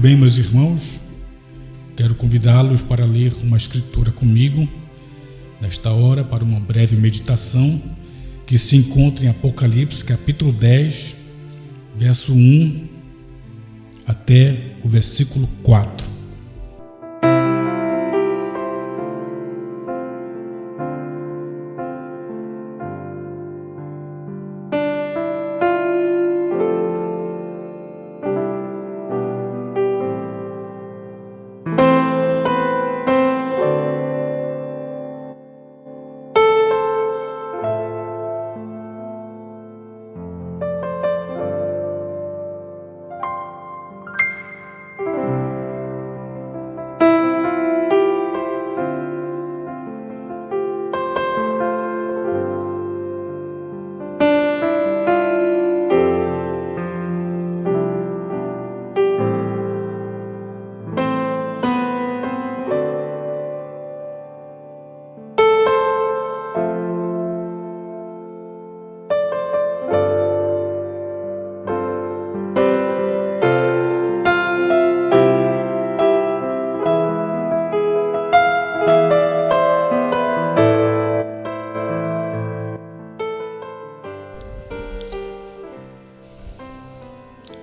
bem, meus irmãos, quero convidá-los para ler uma escritura comigo, nesta hora, para uma breve meditação, que se encontra em Apocalipse, capítulo 10, verso 1 até o versículo 4.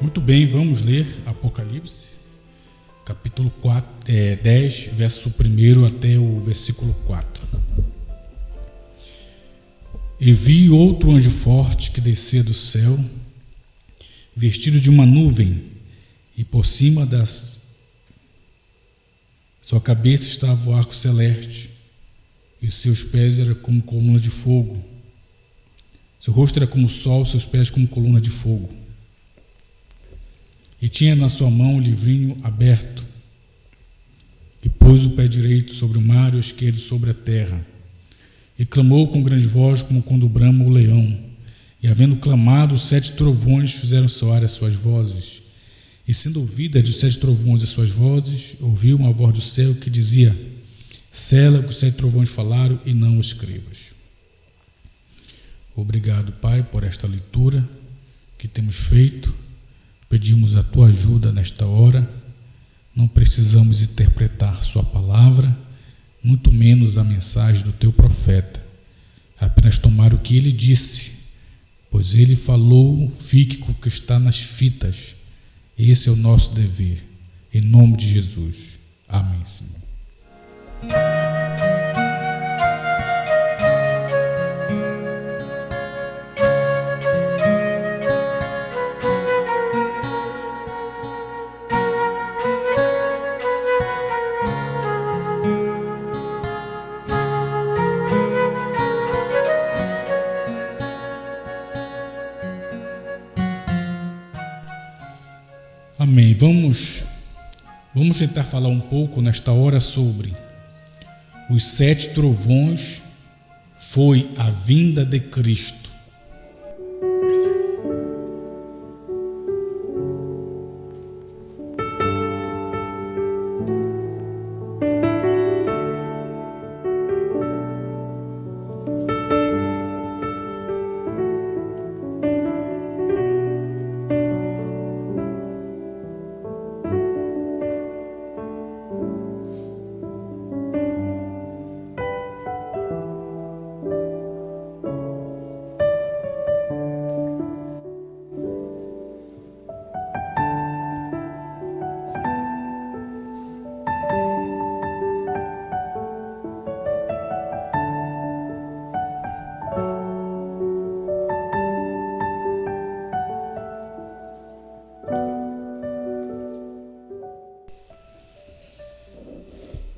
Muito bem, vamos ler Apocalipse, capítulo 10, verso 1 até o versículo 4. E vi outro anjo forte que descia do céu, vestido de uma nuvem, e por cima da sua cabeça estava o arco celeste, e seus pés eram como coluna de fogo. Seu rosto era como o sol, seus pés como coluna de fogo. E tinha na sua mão o livrinho aberto, e pôs o pé direito sobre o mar e o esquerdo sobre a terra, e clamou com grande voz, como quando brama o leão. E havendo clamado, 7 trovões fizeram soar as suas vozes. E sendo ouvidas de 7 trovões as suas vozes, ouviu uma voz do céu que dizia: sela o que os 7 trovões falaram e não o escrevas. Obrigado, Pai, por esta leitura que temos feito. Pedimos a tua ajuda nesta hora. Não precisamos interpretar sua palavra, muito menos a mensagem do teu profeta. Apenas tomar o que ele disse, pois ele falou, fique com o que está nas fitas. Esse é o nosso dever. Em nome de Jesus. Amém, Senhor. Amém. Vamos tentar falar um pouco nesta hora sobre os 7 trovões. Foi a vinda de Cristo.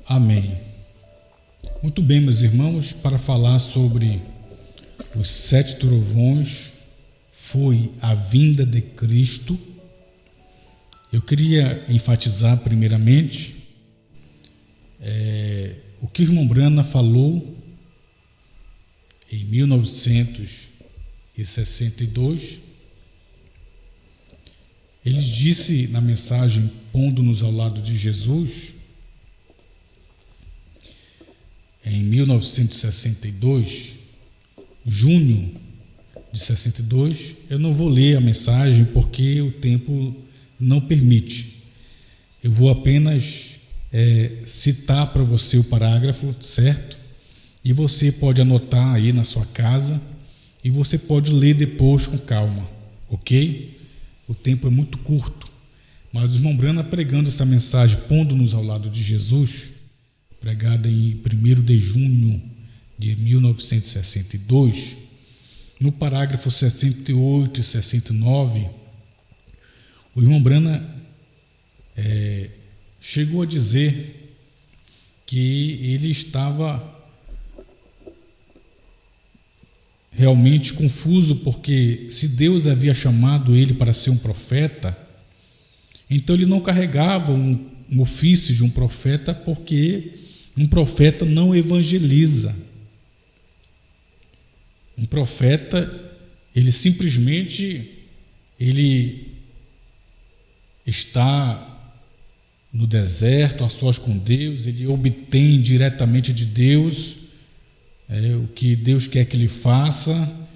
Amém. Muito bem, meus irmãos, para falar sobre os 7 trovões, foi a vinda de Cristo. Eu queria enfatizar primeiramente o que o irmão Brana falou em 1962. Ele disse na mensagem Pondo-nos ao lado de Jesus, em 1962, junho de 62, eu não vou ler a mensagem porque o tempo não permite. Eu vou apenas citar para você o parágrafo, certo? E você pode anotar aí na sua casa e você pode ler depois com calma, ok? O tempo é muito curto, mas o irmão Brana, pregando essa mensagem, pondo-nos ao lado de Jesus, pregada em 1º de junho de 1962, no parágrafo 68 e 69, o irmão Brana chegou a dizer que ele estava realmente confuso, porque se Deus havia chamado ele para ser um profeta, então ele não carregava um ofício de um profeta, porque um profeta não evangeliza. Um profeta, ele simplesmente está no deserto, a sós com Deus, ele obtém diretamente de Deus o que Deus quer que ele faça,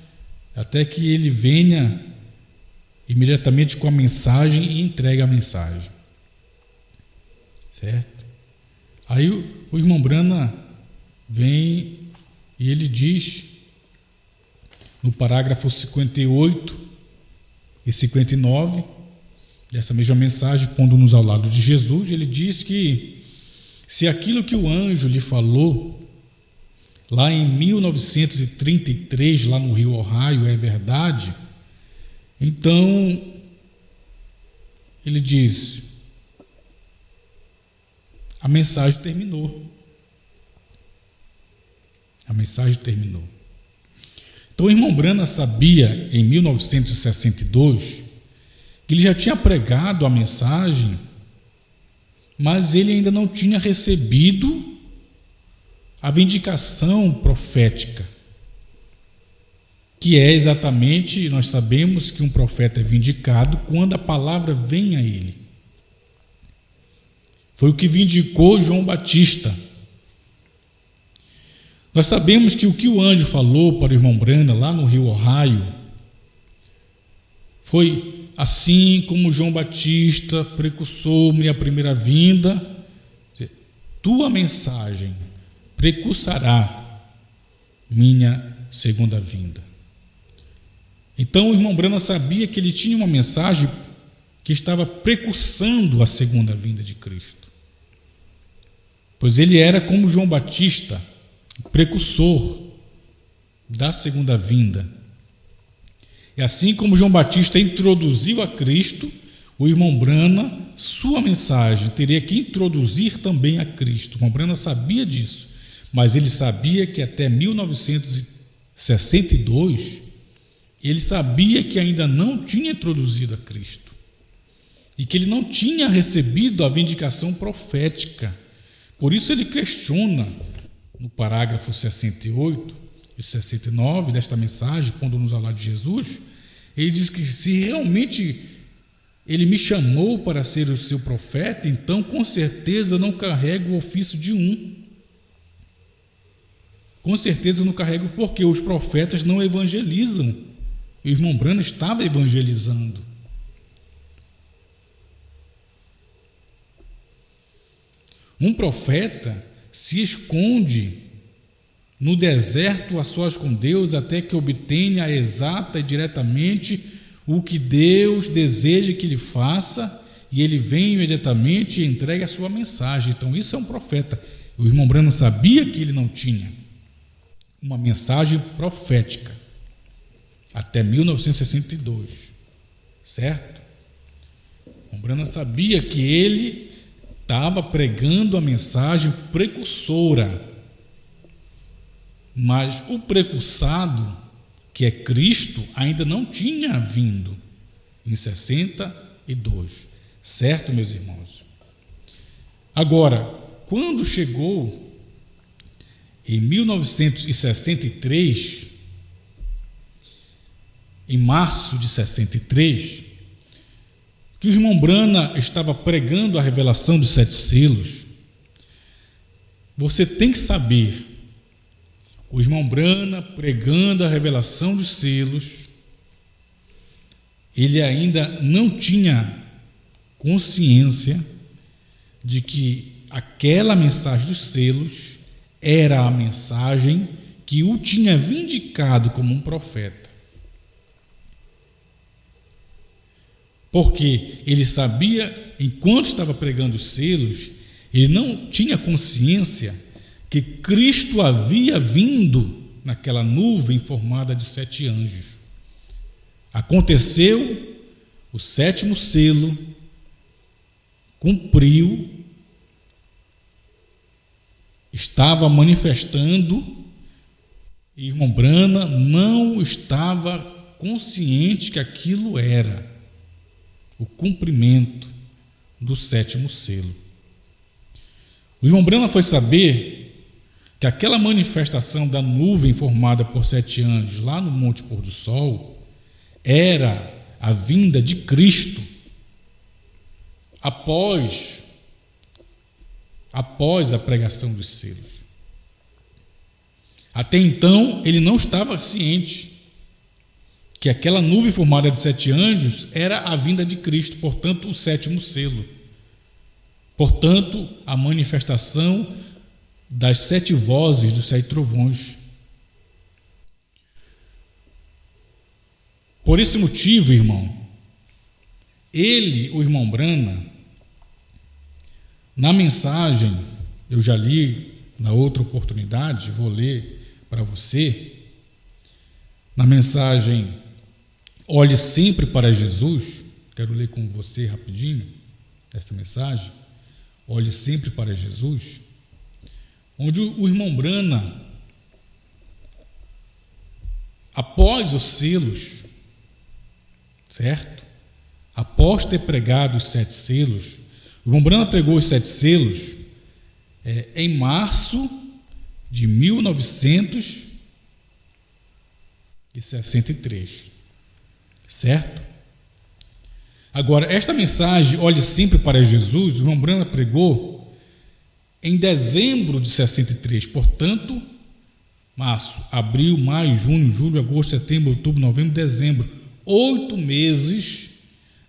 até que ele venha imediatamente com a mensagem e entregue a mensagem. Certo? Aí o irmão Brana vem e ele diz, no parágrafo 58 e 59, dessa mesma mensagem, pondo-nos ao lado de Jesus, ele diz que se aquilo que o anjo lhe falou lá em 1933, lá no Rio Ohio, é verdade, então ele diz, a mensagem terminou. A mensagem terminou. Então o irmão Brana sabia, em 1962, que ele já tinha pregado a mensagem, mas ele ainda não tinha recebido a vindicação profética, que é exatamente, nós sabemos que um profeta é vindicado quando a palavra vem a ele. Foi o que vindicou João Batista. Nós sabemos que o anjo falou para o irmão Brana lá no Rio Ohio foi assim como João Batista precursou minha primeira vinda, tua mensagem precursará minha segunda vinda. Então o irmão Brana sabia que ele tinha uma mensagem que estava precursando a segunda vinda de Cristo, pois ele era como João Batista, precursor da segunda vinda. E assim como João Batista introduziu a Cristo, o irmão Brana, sua mensagem teria que introduzir também a Cristo. O irmão Brana sabia disso, mas ele sabia que até 1962, ele sabia que ainda não tinha introduzido a Cristo e que ele não tinha recebido a vindicação profética. Por isso ele questiona no parágrafo 68 e 69 desta mensagem, pondo-nos ao lado de Jesus, ele diz que se realmente ele me chamou para ser o seu profeta, então com certeza não carrego o ofício de um. Com certeza não carrego, porque os profetas não evangelizam. O irmão Brana estava evangelizando. Um profeta se esconde no deserto a sós com Deus até que obtenha exata e diretamente o que Deus deseja que ele faça, e ele vem imediatamente e entregue a sua mensagem. Então isso é um profeta. O irmão Brana sabia que ele não tinha uma mensagem profética até 1962, certo? O irmão Brana sabia que ele estava pregando a mensagem precursora, mas o precursado, que é Cristo, ainda não tinha vindo em 62, certo, meus irmãos? Agora, quando chegou em 1963, em março de 63, que o irmão Brana estava pregando a revelação dos 7 selos, você tem que saber, o irmão Brana pregando a revelação dos selos, ele ainda não tinha consciência de que aquela mensagem dos selos era a mensagem que o tinha vindicado como um profeta. Porque ele sabia, enquanto estava pregando os selos, ele não tinha consciência que Cristo havia vindo naquela nuvem formada de 7 anjos. Aconteceu o 7º selo, cumpriu, estava manifestando, e irmão Branham não estava consciente que aquilo era o cumprimento do 7º selo. O irmão Branham foi saber que aquela manifestação da nuvem formada por 7 anjos lá no Monte Pôr do Sol era a vinda de Cristo após a pregação dos selos. Até então, ele não estava ciente que aquela nuvem formada de 7 anjos era a vinda de Cristo, portanto, o 7º selo. Portanto, a manifestação das 7 vozes dos 7 trovões. Por esse motivo, irmão, o irmão Branham, na mensagem, eu já li na outra oportunidade, vou ler para você, na mensagem Olhe Sempre para Jesus, quero ler com você rapidinho esta mensagem, Olhe Sempre para Jesus, onde o irmão Branham, após os selos, certo? Após ter pregado os 7 selos, o irmão Branham pregou os 7 selos em março de 1963, certo? Agora, esta mensagem, Olhe Sempre para Jesus, o irmão Branham pregou em dezembro de 63, portanto, março, abril, maio, junho, julho, agosto, setembro, outubro, novembro, dezembro, 8 meses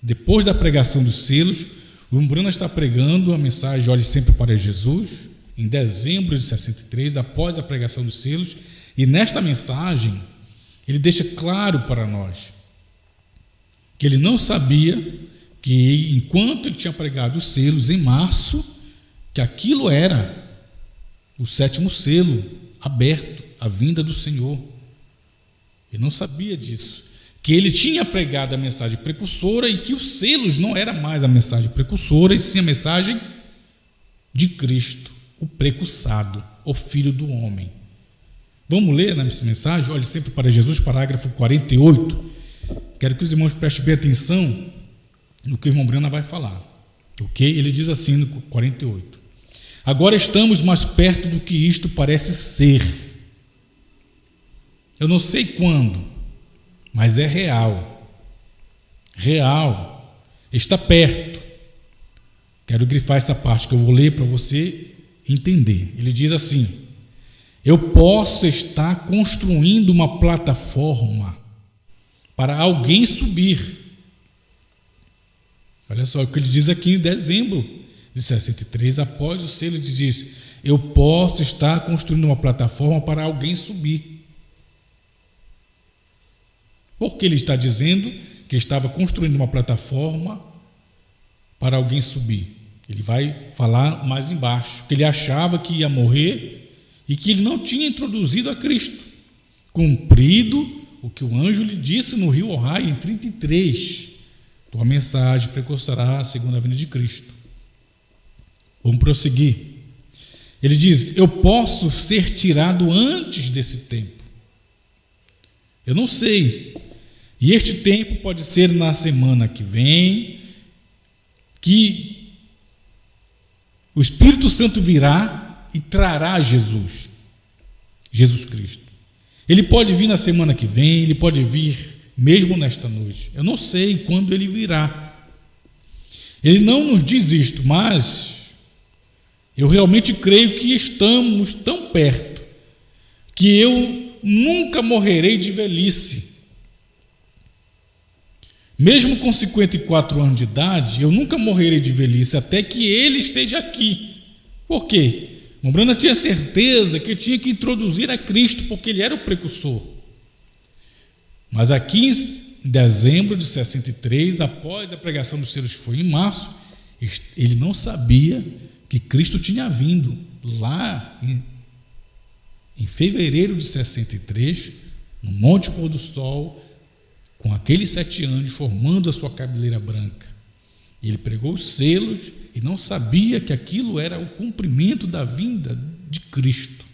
depois da pregação dos selos, o irmão Branham está pregando a mensagem Olhe Sempre para Jesus, em dezembro de 63, após a pregação dos selos, e nesta mensagem ele deixa claro para nós que ele não sabia que, enquanto ele tinha pregado os selos em março, que aquilo era o 7º selo aberto, a vinda do Senhor. Ele não sabia disso, que ele tinha pregado a mensagem precursora e que os selos não era mais a mensagem precursora, e sim a mensagem de Cristo, o precursado, o Filho do Homem. Vamos ler nessa mensagem, Olhe Sempre para Jesus, parágrafo 48. Quero que os irmãos prestem bem atenção no que o irmão Branham vai falar, ok? Ele diz assim no 48: agora estamos mais perto do que isto parece ser. Eu não sei quando, mas é real. Real. Está perto. Quero grifar essa parte que eu vou ler para você entender. Ele diz assim: eu posso estar construindo uma plataforma para alguém subir. Olha só o que ele diz aqui em dezembro de 63, após o selo, ele diz: eu posso estar construindo uma plataforma para alguém subir. Por que ele está dizendo que estava construindo uma plataforma para alguém subir? Ele vai falar mais embaixo, que ele achava que ia morrer e que ele não tinha introduzido a Cristo, cumprido o que o anjo lhe disse no rio Ohio em 33, tua mensagem precursará a segunda vinda de Cristo. Vamos prosseguir. Ele diz: eu posso ser tirado antes desse tempo. Eu não sei. E este tempo pode ser na semana que vem, que o Espírito Santo virá e trará Jesus Cristo. Ele pode vir na semana que vem, ele pode vir mesmo nesta noite. Eu não sei quando ele virá. Ele não nos diz isto, mas eu realmente creio que estamos tão perto que eu nunca morrerei de velhice. Mesmo com 54 anos de idade, eu nunca morrerei de velhice até que ele esteja aqui. Por quê? Mombrana tinha certeza que tinha que introduzir a Cristo, porque ele era o precursor. Mas aqui em dezembro de 63, após a pregação dos selos, que foi em março, ele não sabia que Cristo tinha vindo lá em fevereiro de 63, no Monte Pôr do Sol, com aqueles 7 anjos formando a sua cabeleira branca. Ele pregou os selos e não sabia que aquilo era o cumprimento da vinda de Cristo.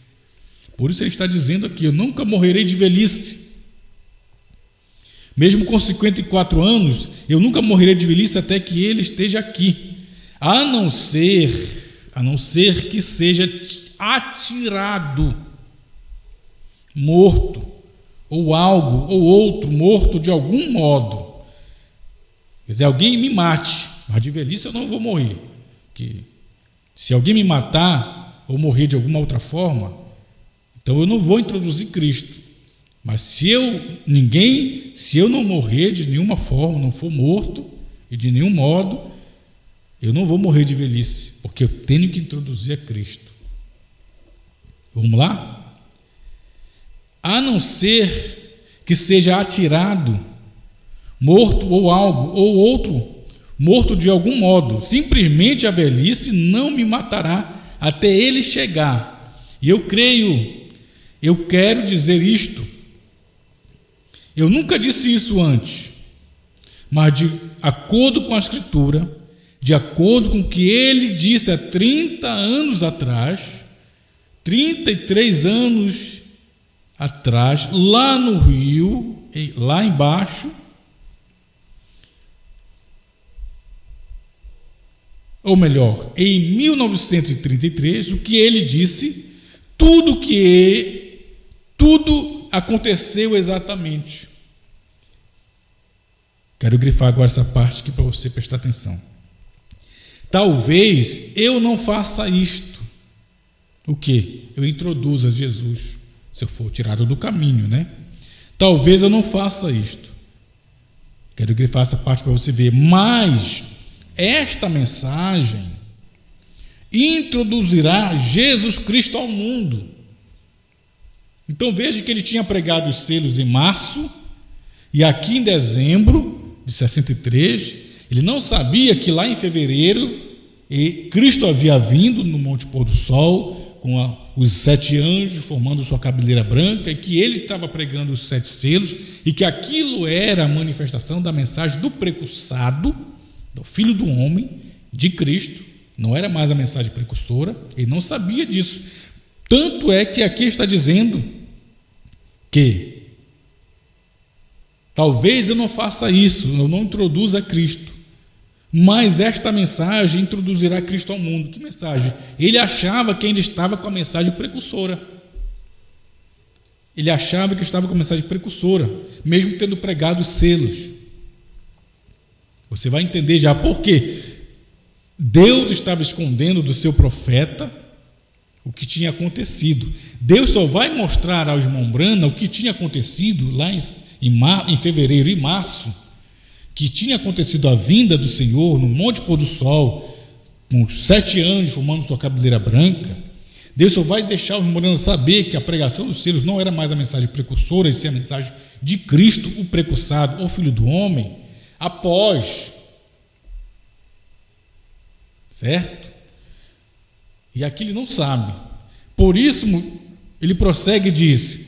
Por isso ele está dizendo aqui: eu nunca morrerei de velhice. Mesmo com 54 anos, eu nunca morrerei de velhice até que ele esteja aqui. A não ser que seja atirado, morto, ou algo, ou outro morto de algum modo. Quer dizer, alguém me mate, mas de velhice eu não vou morrer. Porque se alguém me matar, ou morrer de alguma outra forma, então eu não vou introduzir Cristo. Mas se eu não morrer de nenhuma forma, não for morto, e de nenhum modo, eu não vou morrer de velhice, porque eu tenho que introduzir a Cristo. Vamos lá? A não ser que seja atirado, morto ou algo, ou outro, morto de algum modo, simplesmente a velhice não me matará até ele chegar. E eu quero dizer isto. Eu nunca disse isso antes, mas de acordo com a Escritura, de acordo com o que ele disse há 30 anos atrás, 33 anos atrás, lá no Rio, lá embaixo, ou melhor, em 1933, o que ele disse, tudo aconteceu exatamente. Quero grifar agora essa parte aqui para você prestar atenção. Talvez eu não faça isto. O quê? Eu introduza Jesus, se eu for tirado do caminho, né? Talvez eu não faça isto. Quero grifar essa parte para você ver. Mas esta mensagem introduzirá Jesus Cristo ao mundo. Então veja que ele tinha pregado os selos em março, e aqui em dezembro de 63, ele não sabia que lá em fevereiro Cristo havia vindo no Monte Pôr do Sol, com os 7 anjos formando sua cabeleira branca, e que ele estava pregando os 7 selos, e que aquilo era a manifestação da mensagem do precursado, do Filho do Homem, de Cristo. Não era mais a mensagem precursora, ele não sabia disso. Tanto é que aqui está dizendo que talvez eu não faça isso, eu não introduza Cristo, mas esta mensagem introduzirá Cristo ao mundo. Que mensagem? Ele achava que ainda estava com a mensagem precursora. Ele achava que estava com a mensagem precursora, mesmo tendo pregado os selos. Você vai entender já por quê. Deus estava escondendo do seu profeta o que tinha acontecido. Deus só vai mostrar ao irmão Brana o que tinha acontecido lá em fevereiro e março, que tinha acontecido a vinda do Senhor no Monte Pôr do Sol, com os 7 anjos formando sua cabeleira branca. Deus só vai deixar o irmão Brana saber que a pregação dos selos não era mais a mensagem precursora, e sim a mensagem de Cristo, o precursado, o Filho do Homem, após. Certo? E aqui ele não sabe. Por isso, ele prossegue e diz: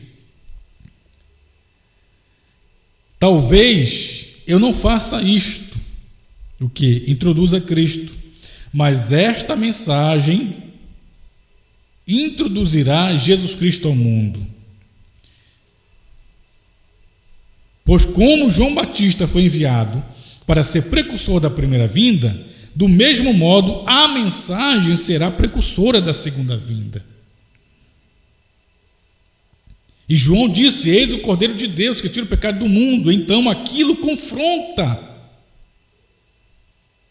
talvez eu não faça isto, o que? Introduza Cristo, mas esta mensagem introduzirá Jesus Cristo ao mundo. Pois como João Batista foi enviado para ser precursor da primeira vinda, do mesmo modo a mensagem será precursora da segunda vinda. E João disse: eis o Cordeiro de Deus que tira o pecado do mundo. Então aquilo confronta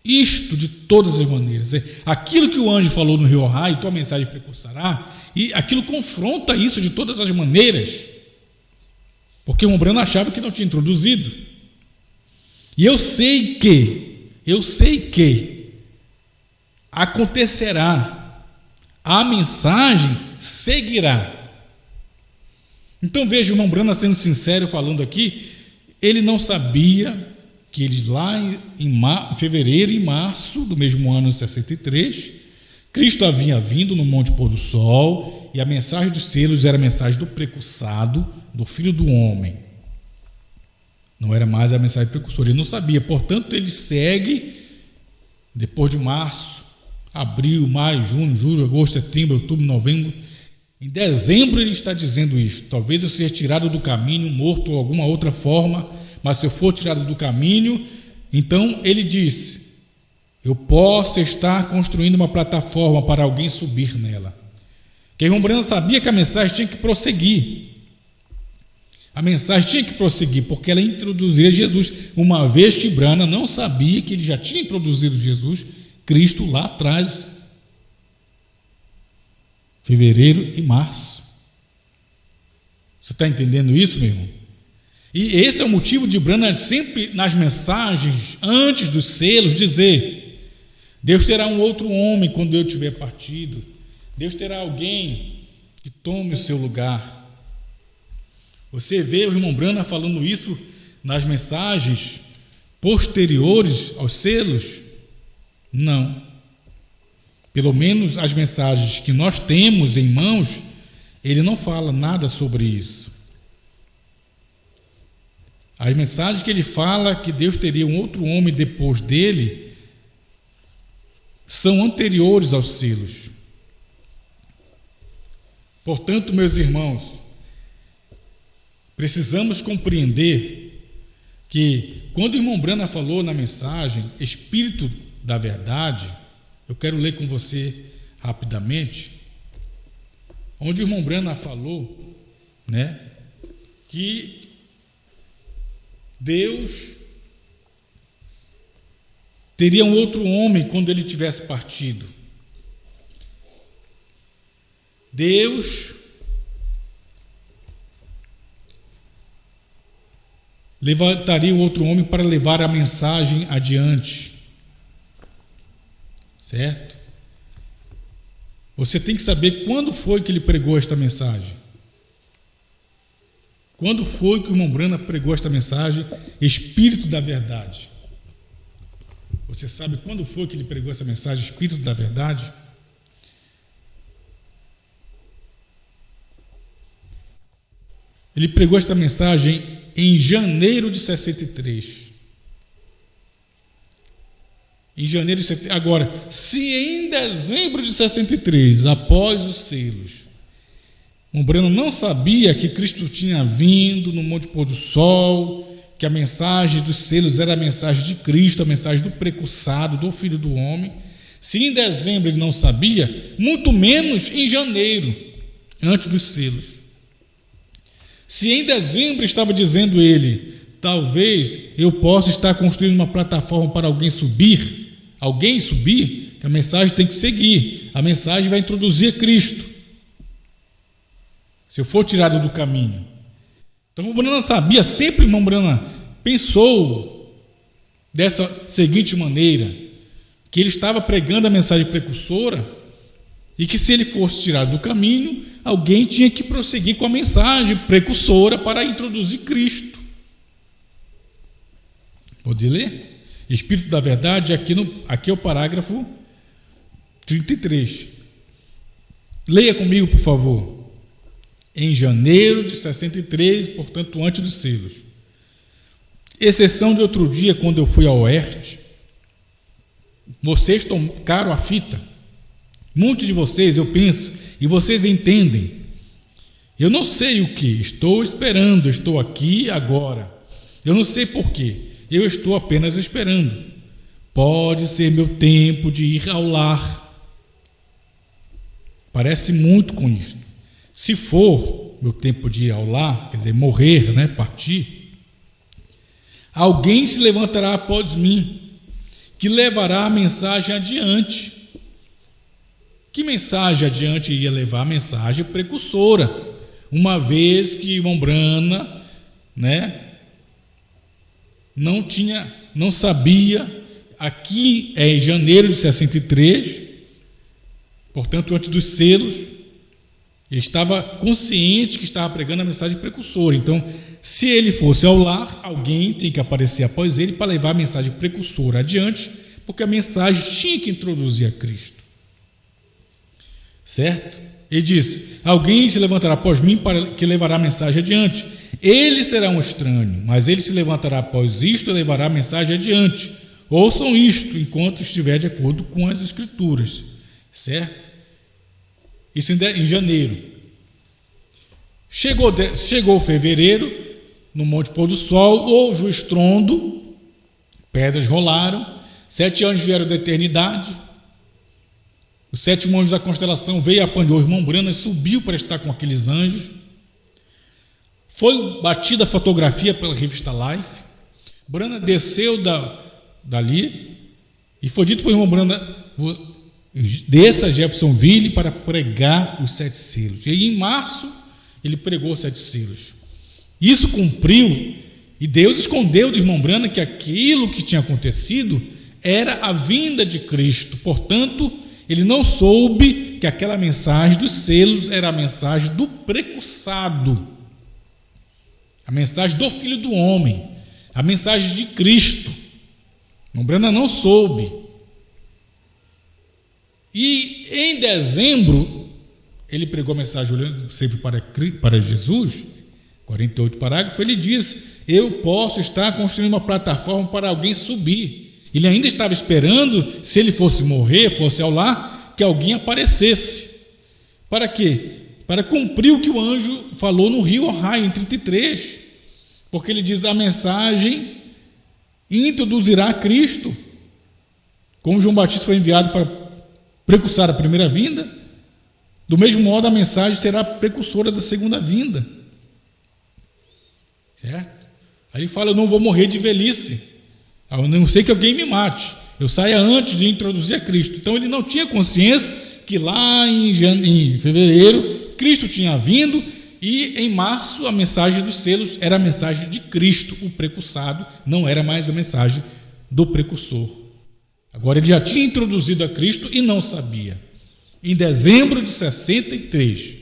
isto de todas as maneiras. Aquilo que o anjo falou no rio Ohai, tua mensagem precursará, e aquilo confronta isso de todas as maneiras, porque o Brana achava que não tinha introduzido. E eu sei que acontecerá, a mensagem seguirá. Então veja o irmão Brana sendo sincero, falando aqui, ele não sabia que eles lá em fevereiro e março do mesmo ano, 63, Cristo havia vindo no Monte Pôr do Sol, e a mensagem dos selos era a mensagem do precursado, do Filho do Homem. Não era mais a mensagem precursora, ele não sabia, portanto ele segue, depois de março, abril, maio, junho, julho, agosto, setembro, outubro, novembro, em dezembro ele está dizendo isso: talvez eu seja tirado do caminho, morto ou alguma outra forma, mas se eu for tirado do caminho, então ele disse, eu posso estar construindo uma plataforma para alguém subir nela. Porque o irmão Brana sabia que a mensagem tinha que prosseguir. A mensagem tinha que prosseguir, porque ela introduziria Jesus, uma vez que Brana não sabia que ele já tinha introduzido Jesus, Cristo, lá atrás, fevereiro e março. Você está entendendo isso, meu irmão? E esse é o motivo de Brana sempre nas mensagens, antes dos selos, dizer: Deus terá um outro homem quando eu tiver partido, Deus terá alguém que tome o seu lugar. Você vê o irmão Brana falando isso nas mensagens posteriores aos selos? Não. Pelo menos as mensagens que nós temos em mãos, ele não fala nada sobre isso. As mensagens que ele fala que Deus teria um outro homem depois dele são anteriores aos selos. Portanto, meus irmãos, precisamos compreender que quando o irmão Brana falou na mensagem Espírito da Verdade, eu quero ler com você rapidamente, onde o irmão Brana falou, que Deus teria um outro homem quando ele tivesse partido. Deus levantaria um outro homem para levar a mensagem adiante. Certo? Você tem que saber quando foi que ele pregou esta mensagem. Quando foi que o irmão Brana pregou esta mensagem, Espírito da Verdade? Você sabe quando foi que ele pregou essa mensagem, Espírito da Verdade? Ele pregou esta mensagem em janeiro de 63. Em janeiro de 63. Agora, se em dezembro de 63, após os selos, o Brano não sabia que Cristo tinha vindo no Monte Pôr do Sol, que a mensagem dos selos era a mensagem de Cristo, a mensagem do precursado, do Filho do Homem. Se em dezembro ele não sabia, muito menos em janeiro, antes dos selos. Se em dezembro estava dizendo ele, talvez eu possa estar construindo uma plataforma para alguém subir, que a mensagem tem que seguir, a mensagem vai introduzir Cristo. Se eu for tirado do caminho. Então o irmão Brana sabia, sempre o irmão Brana pensou dessa seguinte maneira, que ele estava pregando a mensagem precursora e que se ele fosse tirado do caminho, alguém tinha que prosseguir com a mensagem precursora para introduzir Cristo. Pode ler? Espírito da Verdade, aqui é o parágrafo 33. Leia comigo, por favor. Em janeiro de 63, portanto, antes dos selos. Exceção de outro dia, quando eu fui ao Oeste, vocês tocaram a fita. Muitos de vocês, eu penso, e vocês entendem. Eu não sei o que, estou esperando, estou aqui agora. Eu não sei por quê, eu estou apenas esperando. Pode ser meu tempo de ir ao lar. Parece muito com isso. Se for meu tempo de ir ao lar, quer dizer, morrer, partir, alguém se levantará após mim, que levará a mensagem adiante. Que mensagem adiante ia levar? A mensagem precursora. Uma vez que irmão Brana, não sabia. Aqui é em janeiro de 63, portanto, antes dos selos, ele estava consciente que estava pregando a mensagem precursora. Então, se ele fosse ao lar, alguém tem que aparecer após ele para levar a mensagem precursora adiante, porque a mensagem tinha que introduzir a Cristo. Certo? Ele disse: alguém se levantará após mim para que levará a mensagem adiante. Ele será um estranho, mas ele se levantará após isto e levará a mensagem adiante. Ouçam isto enquanto estiver de acordo com as Escrituras. Certo? Isso em janeiro. Chegou fevereiro, no Monte Pôr do Sol, houve o estrondo, pedras rolaram, 7 anjos vieram da eternidade, o 7º anjo da constelação veio e apanhou o irmão Branham, subiu para estar com aqueles anjos, foi batida a fotografia pela revista Life, Branham desceu dali, e foi dito para o irmão Branham: desça a Jeffersonville para pregar os 7 selos. E em março ele pregou os 7 selos. Isso cumpriu, e Deus escondeu do irmão Branham que aquilo que tinha acontecido era a vinda de Cristo. Portanto, ele não soube que aquela mensagem dos selos era a mensagem do precursado, a mensagem do Filho do Homem, a mensagem de Cristo. O irmão Branham não soube. E em dezembro, ele pregou a mensagem olhando sempre para Jesus, 48 parágrafos, ele diz: eu posso estar construindo uma plataforma para alguém subir. Ele ainda estava esperando, se ele fosse morrer, fosse ao lar, que alguém aparecesse. Para quê? Para cumprir o que o anjo falou no rio Ohio, em 33. Porque ele diz: a mensagem introduzirá a Cristo. Como João Batista foi enviado para precursar a primeira vinda, do mesmo modo a mensagem será precursora da segunda vinda. Certo? Aí ele fala: eu não vou morrer de velhice, a não ser que alguém me mate, eu saia antes de introduzir a Cristo. Então ele não tinha consciência que lá em fevereiro Cristo tinha vindo, e em março a mensagem dos selos era a mensagem de Cristo, o precursado, não era mais a mensagem do precursor. Agora ele já tinha introduzido a Cristo e não sabia. Em dezembro de 63.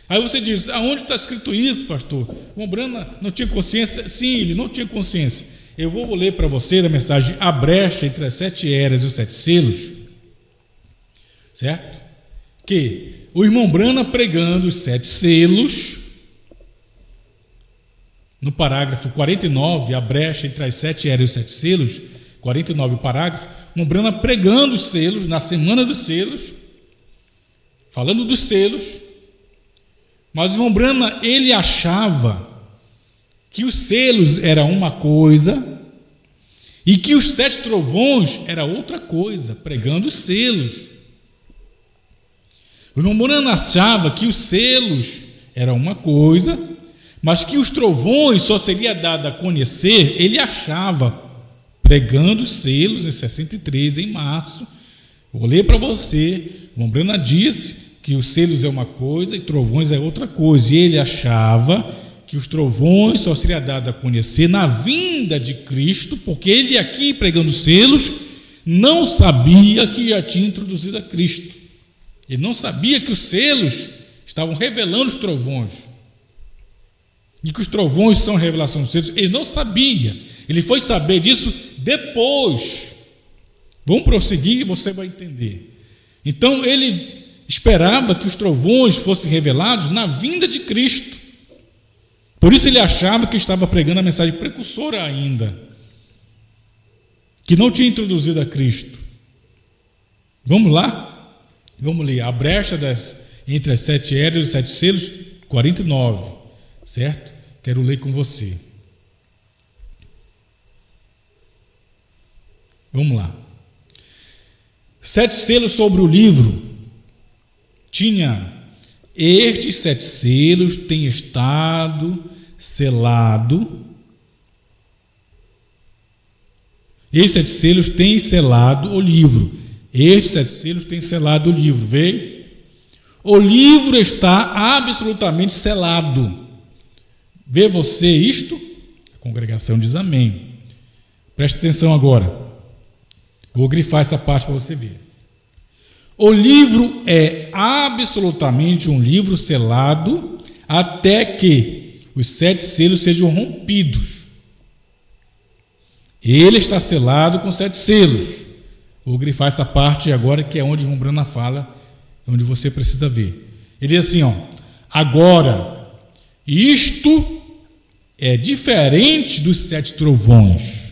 Aí você diz: aonde está escrito isso, pastor? O Branham não tinha consciência? Sim, ele não tinha consciência. Eu vou ler para você da mensagem A Brecha entre as 7 eras e os 7 selos, certo? Que o irmão Branham pregando os 7 selos, no parágrafo 49, a brecha entre as 7 eras e os 7 selos, 49 parágrafo, o irmão Branham pregando os selos, na semana dos selos, falando dos selos, mas o irmão Branham, ele achava que os selos era uma coisa e que os 7 trovões era outra coisa, pregando os selos. O irmão Branham achava que os selos era uma coisa, mas que os trovões só seria dado a conhecer, ele achava, pregando os selos em 63, em março. Vou ler para você. O irmão Branham disse que os selos é uma coisa e trovões é outra coisa, e ele achava que os trovões só seria dado a conhecer na vinda de Cristo, porque ele aqui pregando selos não sabia que já tinha introduzido a Cristo. Ele não sabia que os selos estavam revelando os trovões, e que os trovões são revelação dos selos. Ele não sabia. Ele foi saber disso depois. Vamos prosseguir e você vai entender. Então ele esperava que os trovões fossem revelados na vinda de Cristo. Por isso ele achava que estava pregando a mensagem precursora ainda, que não tinha introduzido a Cristo. Vamos lá? Vamos ler. A brecha entre as 7 eras e os 7 selos, 49, certo? Quero ler com você. Vamos lá. 7 selos sobre o livro. Tinha: estes 7 selos têm estado selado. Estes 7 selos têm selado o livro. Estes 7 selos têm selado o livro. Veio? O livro está absolutamente selado. Vê você isto? A congregação diz amém. Presta atenção agora. Vou grifar essa parte para você ver. O livro é absolutamente um livro selado até que os 7 selos sejam rompidos. Ele está selado com 7 selos. Vou grifar essa parte agora, que é onde Rombrana fala, onde você precisa ver. Ele diz assim, agora, isto é diferente dos 7 trovões.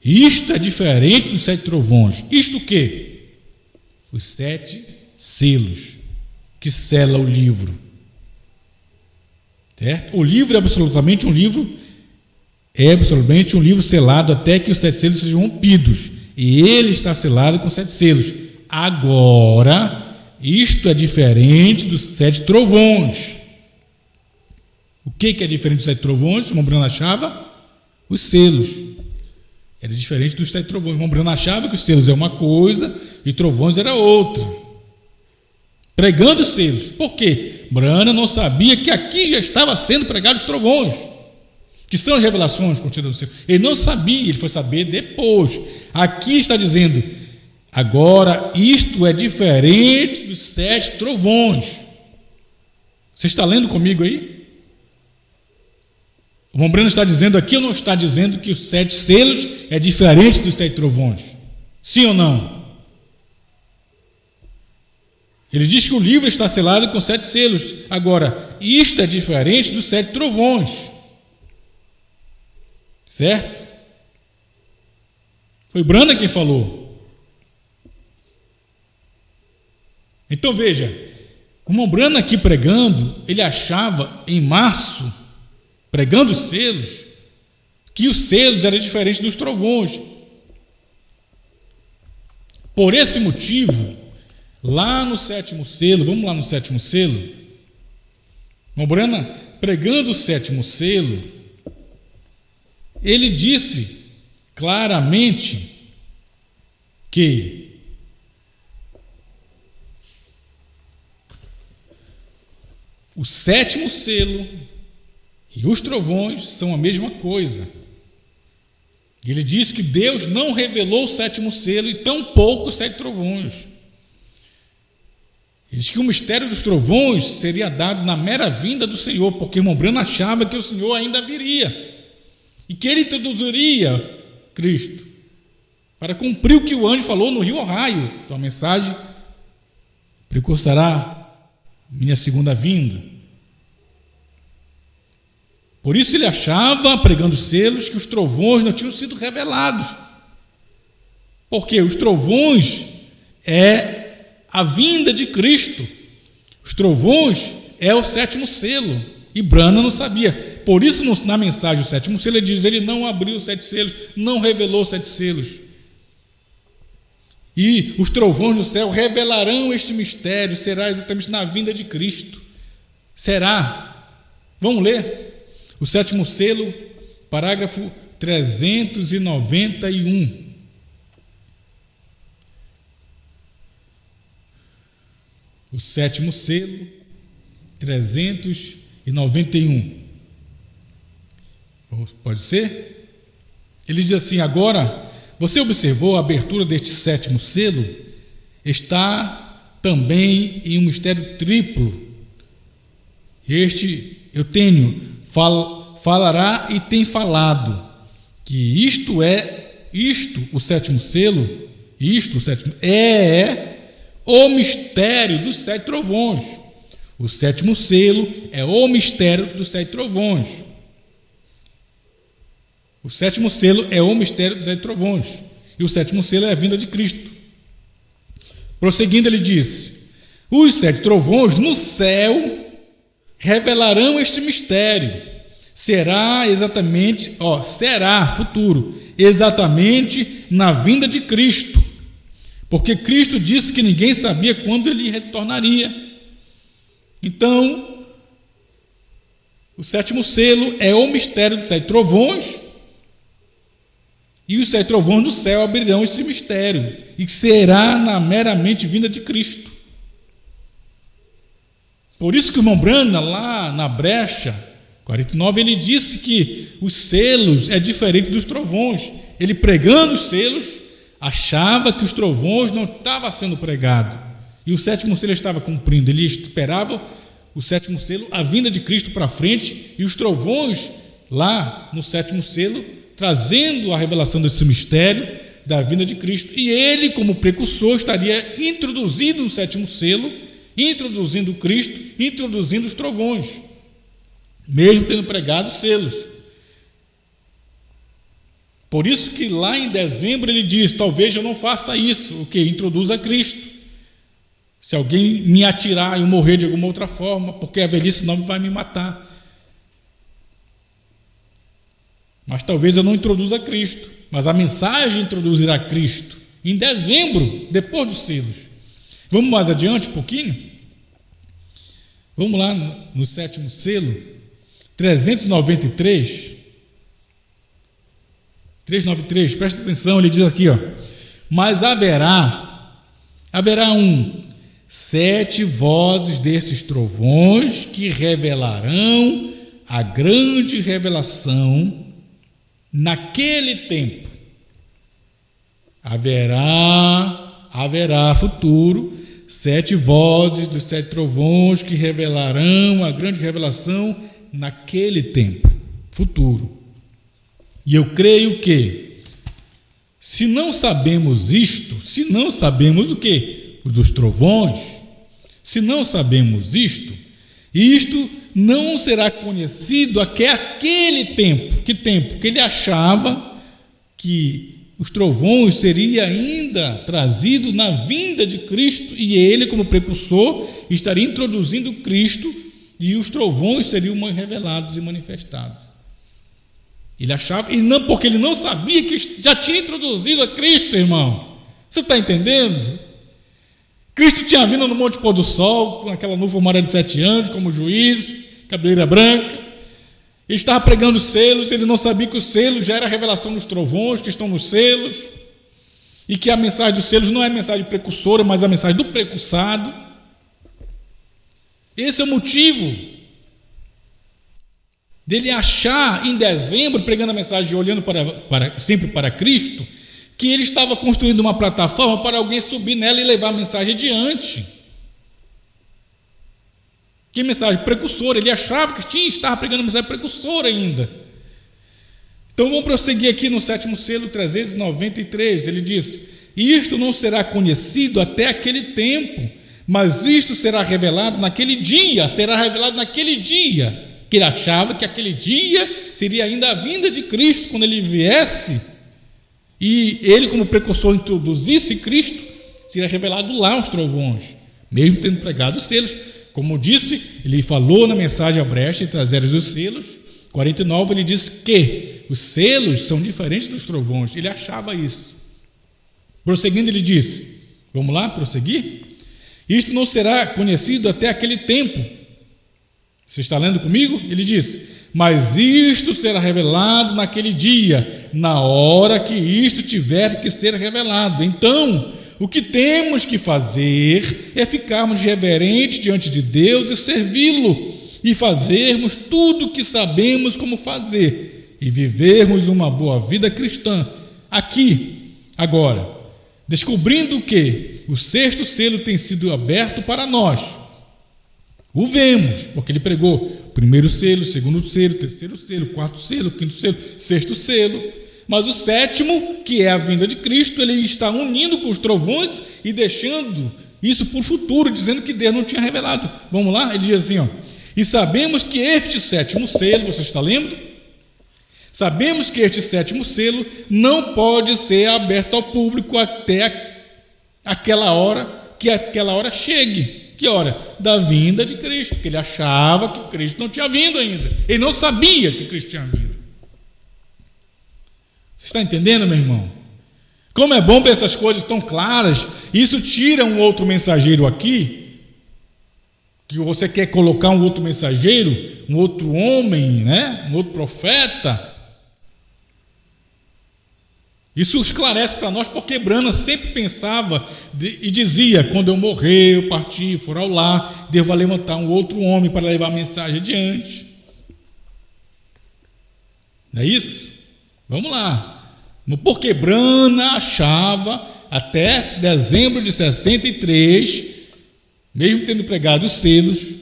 Isto é diferente dos 7 trovões. Isto o quê? Os 7 selos que sela o livro. Certo? O livro é absolutamente um livro selado até que os 7 selos sejam rompidos. E ele está selado com 7 selos. Agora, isto é diferente dos 7 trovões. O que é diferente dos 7 trovões? Rombrana achava os selos. Era diferente dos 7 trovões. Rombrana achava que os selos é uma coisa e trovões era outra. Pregando os selos. Por quê? Brana não sabia que aqui já estava sendo pregado os trovões, que são as revelações contidas no selo. Ele não sabia, ele foi saber depois. Aqui está dizendo, agora isto é diferente dos 7 trovões. Você está lendo comigo aí? O Rombrana está dizendo aqui ou não está dizendo que os 7 selos é diferente dos 7 trovões? Sim ou não? Ele diz que o livro está selado com 7 selos. Agora, isto é diferente dos 7 trovões. Certo? Foi Brana quem falou. Então veja, o Rombrana aqui pregando, ele achava em março, pregando os selos, que os selos eram diferentes dos trovões. Por esse motivo, lá no 7º selo, vamos lá no 7º selo, Rombrana pregando o 7º selo, ele disse claramente que o 7º selo e os trovões são a mesma coisa. Ele diz que Deus não revelou o 7º selo e tampouco os 7 trovões. Ele diz que o mistério dos trovões seria dado na mera vinda do Senhor, porque Rombrana achava que o Senhor ainda viria e que ele introduziria Cristo para cumprir o que o anjo falou no rio Ohio. Então a mensagem precursará minha segunda vinda. Por isso ele achava, pregando selos, que os trovões não tinham sido revelados. Porque os trovões é a vinda de Cristo. Os trovões é o 7º selo. E Brana não sabia. Por isso, na mensagem do 7º selo, ele diz: ele não abriu os 7 selos, não revelou os 7 selos. E os trovões do céu revelarão este mistério, será exatamente na vinda de Cristo. Será. Vamos ler. O 7º selo, parágrafo 391. O 7º selo, 391. Pode ser? Ele diz assim: agora, você observou a abertura deste 7º selo? Está também em um mistério triplo. Este eu tenho, falará e tem falado, que isto, o 7º selo, o 7º, é o mistério dos 7 trovões. O 7º selo é o mistério dos 7 trovões. O 7º selo é o mistério dos 7 trovões. E o 7º selo é a vinda de Cristo. Prosseguindo, ele diz: os 7 trovões no céu revelarão este mistério. Será exatamente, será futuro, exatamente na vinda de Cristo. Porque Cristo disse que ninguém sabia quando ele retornaria. Então, o 7º selo é o mistério dos 7 trovões, e os 7 trovões do céu abrirão esse mistério, e será na meramente vinda de Cristo. Por isso que o irmão Brana, lá na brecha, 49, ele disse que os selos é diferente dos trovões. Ele pregando os selos, achava que os trovões não estavam sendo pregados. E o sétimo selo estava cumprindo. Ele esperava o sétimo selo, a vinda de Cristo para frente, e os trovões lá no sétimo selo, trazendo a revelação desse mistério da vinda de Cristo. E ele, como precursor, estaria introduzindo no sétimo selo, introduzindo Cristo, introduzindo os trovões, mesmo tendo pregado selos. Por isso que lá em dezembro ele diz: talvez eu não faça isso, o que? Introduza Cristo. Se alguém me atirar e eu morrer de alguma outra forma, porque a velhice não vai me matar. Mas talvez eu não introduza Cristo, mas a mensagem introduzirá Cristo em dezembro, depois dos selos. Vamos mais adiante um pouquinho? Vamos lá no sétimo selo, 393, 393, presta atenção, ele diz aqui, ó: mas haverá 7 vozes desses trovões que revelarão a grande revelação naquele tempo. Haverá futuro 7 vozes dos 7 trovões que revelarão a grande revelação naquele tempo futuro. E eu creio que, se não sabemos isto, se não sabemos o que? Os dos trovões, se não sabemos isto não será conhecido até aquele tempo. Que tempo? Que ele achava que os trovões seriam ainda trazidos na vinda de Cristo, e ele, como precursor, estaria introduzindo Cristo, e os trovões seriam revelados e manifestados. Ele achava, e não, porque ele não sabia que já tinha introduzido a Cristo, irmão. Você está entendendo? Cristo tinha vindo no Monte Pôr do Sol, com aquela nuvem formada de 7 anjos, como juiz, cabeleira branca. Ele estava pregando os selos, ele não sabia que os selos já era a revelação dos trovões que estão nos selos, e que a mensagem dos selos não é a mensagem precursora, mas a mensagem do precursado. Esse é o motivo dele achar em dezembro, pregando a mensagem, olhando sempre para Cristo, que ele estava construindo uma plataforma para alguém subir nela e levar a mensagem adiante. Que mensagem precursora? Ele achava que estava pregando a mensagem precursora ainda. Então vamos prosseguir aqui no sétimo selo, 393. Ele diz: isto não será conhecido até aquele tempo, mas isto será revelado naquele dia. Será revelado naquele dia. Que ele achava que aquele dia seria ainda a vinda de Cristo, quando ele viesse, e ele, como precursor, introduzisse Cristo, seria revelado lá os trovões, mesmo tendo pregado os selos. Como disse, ele falou na mensagem a brecha e trazeres os selos. 49, ele disse que os selos são diferentes dos trovões. Ele achava isso. Prosseguindo, ele disse, vamos lá, prosseguir? Isto não será conhecido até aquele tempo. Você está lendo comigo? Ele diz: mas isto será revelado naquele dia, na hora que isto tiver que ser revelado. Então, o que temos que fazer é ficarmos reverentes diante de Deus e servi-lo, e fazermos tudo o que sabemos como fazer, e vivermos uma boa vida cristã, aqui, agora, descobrindo que o 6º selo tem sido aberto para nós. O vemos, porque ele pregou o 1º selo, o 2º selo, o 3º selo, o 4º selo, o 5º selo, o 6º selo. Mas o 7º, que é a vinda de Cristo, ele está unindo com os trovões e deixando isso por futuro, dizendo que Deus não tinha revelado. Vamos lá? Ele diz assim, ó: e sabemos que este 7º selo, você está lendo? Sabemos que este 7º selo não pode ser aberto ao público até aquela hora, que aquela hora chegue. Que hora? Da vinda de Cristo, porque ele achava que Cristo não tinha vindo ainda. Ele não sabia que Cristo tinha vindo. Você está entendendo, meu irmão? Como é bom ver essas coisas tão claras. Isso tira um outro mensageiro aqui, que você quer colocar um outro mensageiro, um outro homem, né? Um outro profeta. Isso esclarece para nós, porque Branham sempre pensava e dizia: quando eu morrer, eu partir, for ao lar, Deus vai levantar um outro homem para levar a mensagem adiante. Não é isso? Vamos lá. Porque Brana achava, até dezembro de 63, mesmo tendo pregado os selos,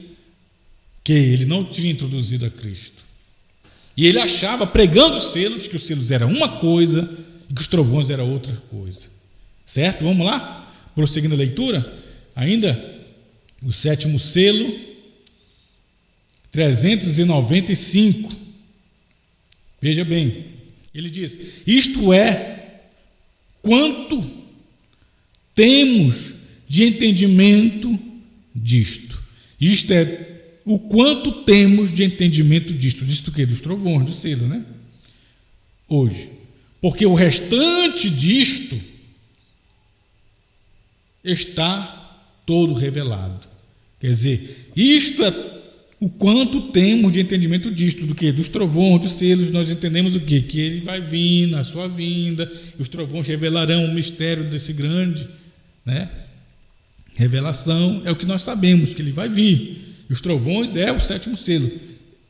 que ele não tinha introduzido a Cristo. E ele achava, pregando os selos, que os selos eram uma coisa e que os trovões eram outra coisa. Certo? Vamos lá? Prosseguindo a leitura. Ainda o 7º selo, 395. Veja bem, ele diz: isto é, quanto temos de entendimento disto. Isto é, o quanto temos de entendimento disto. Disto o quê? Dos trovões, do selo, né? Hoje. Porque o restante disto está todo revelado. Quer dizer, isto é o quanto temos de entendimento disto, do que? Dos trovões, dos selos. Nós entendemos o quê? Que ele vai vir na sua vinda, e os trovões revelarão o mistério desse grande, né? Revelação é o que nós sabemos, que ele vai vir. E os trovões é o 7º selo,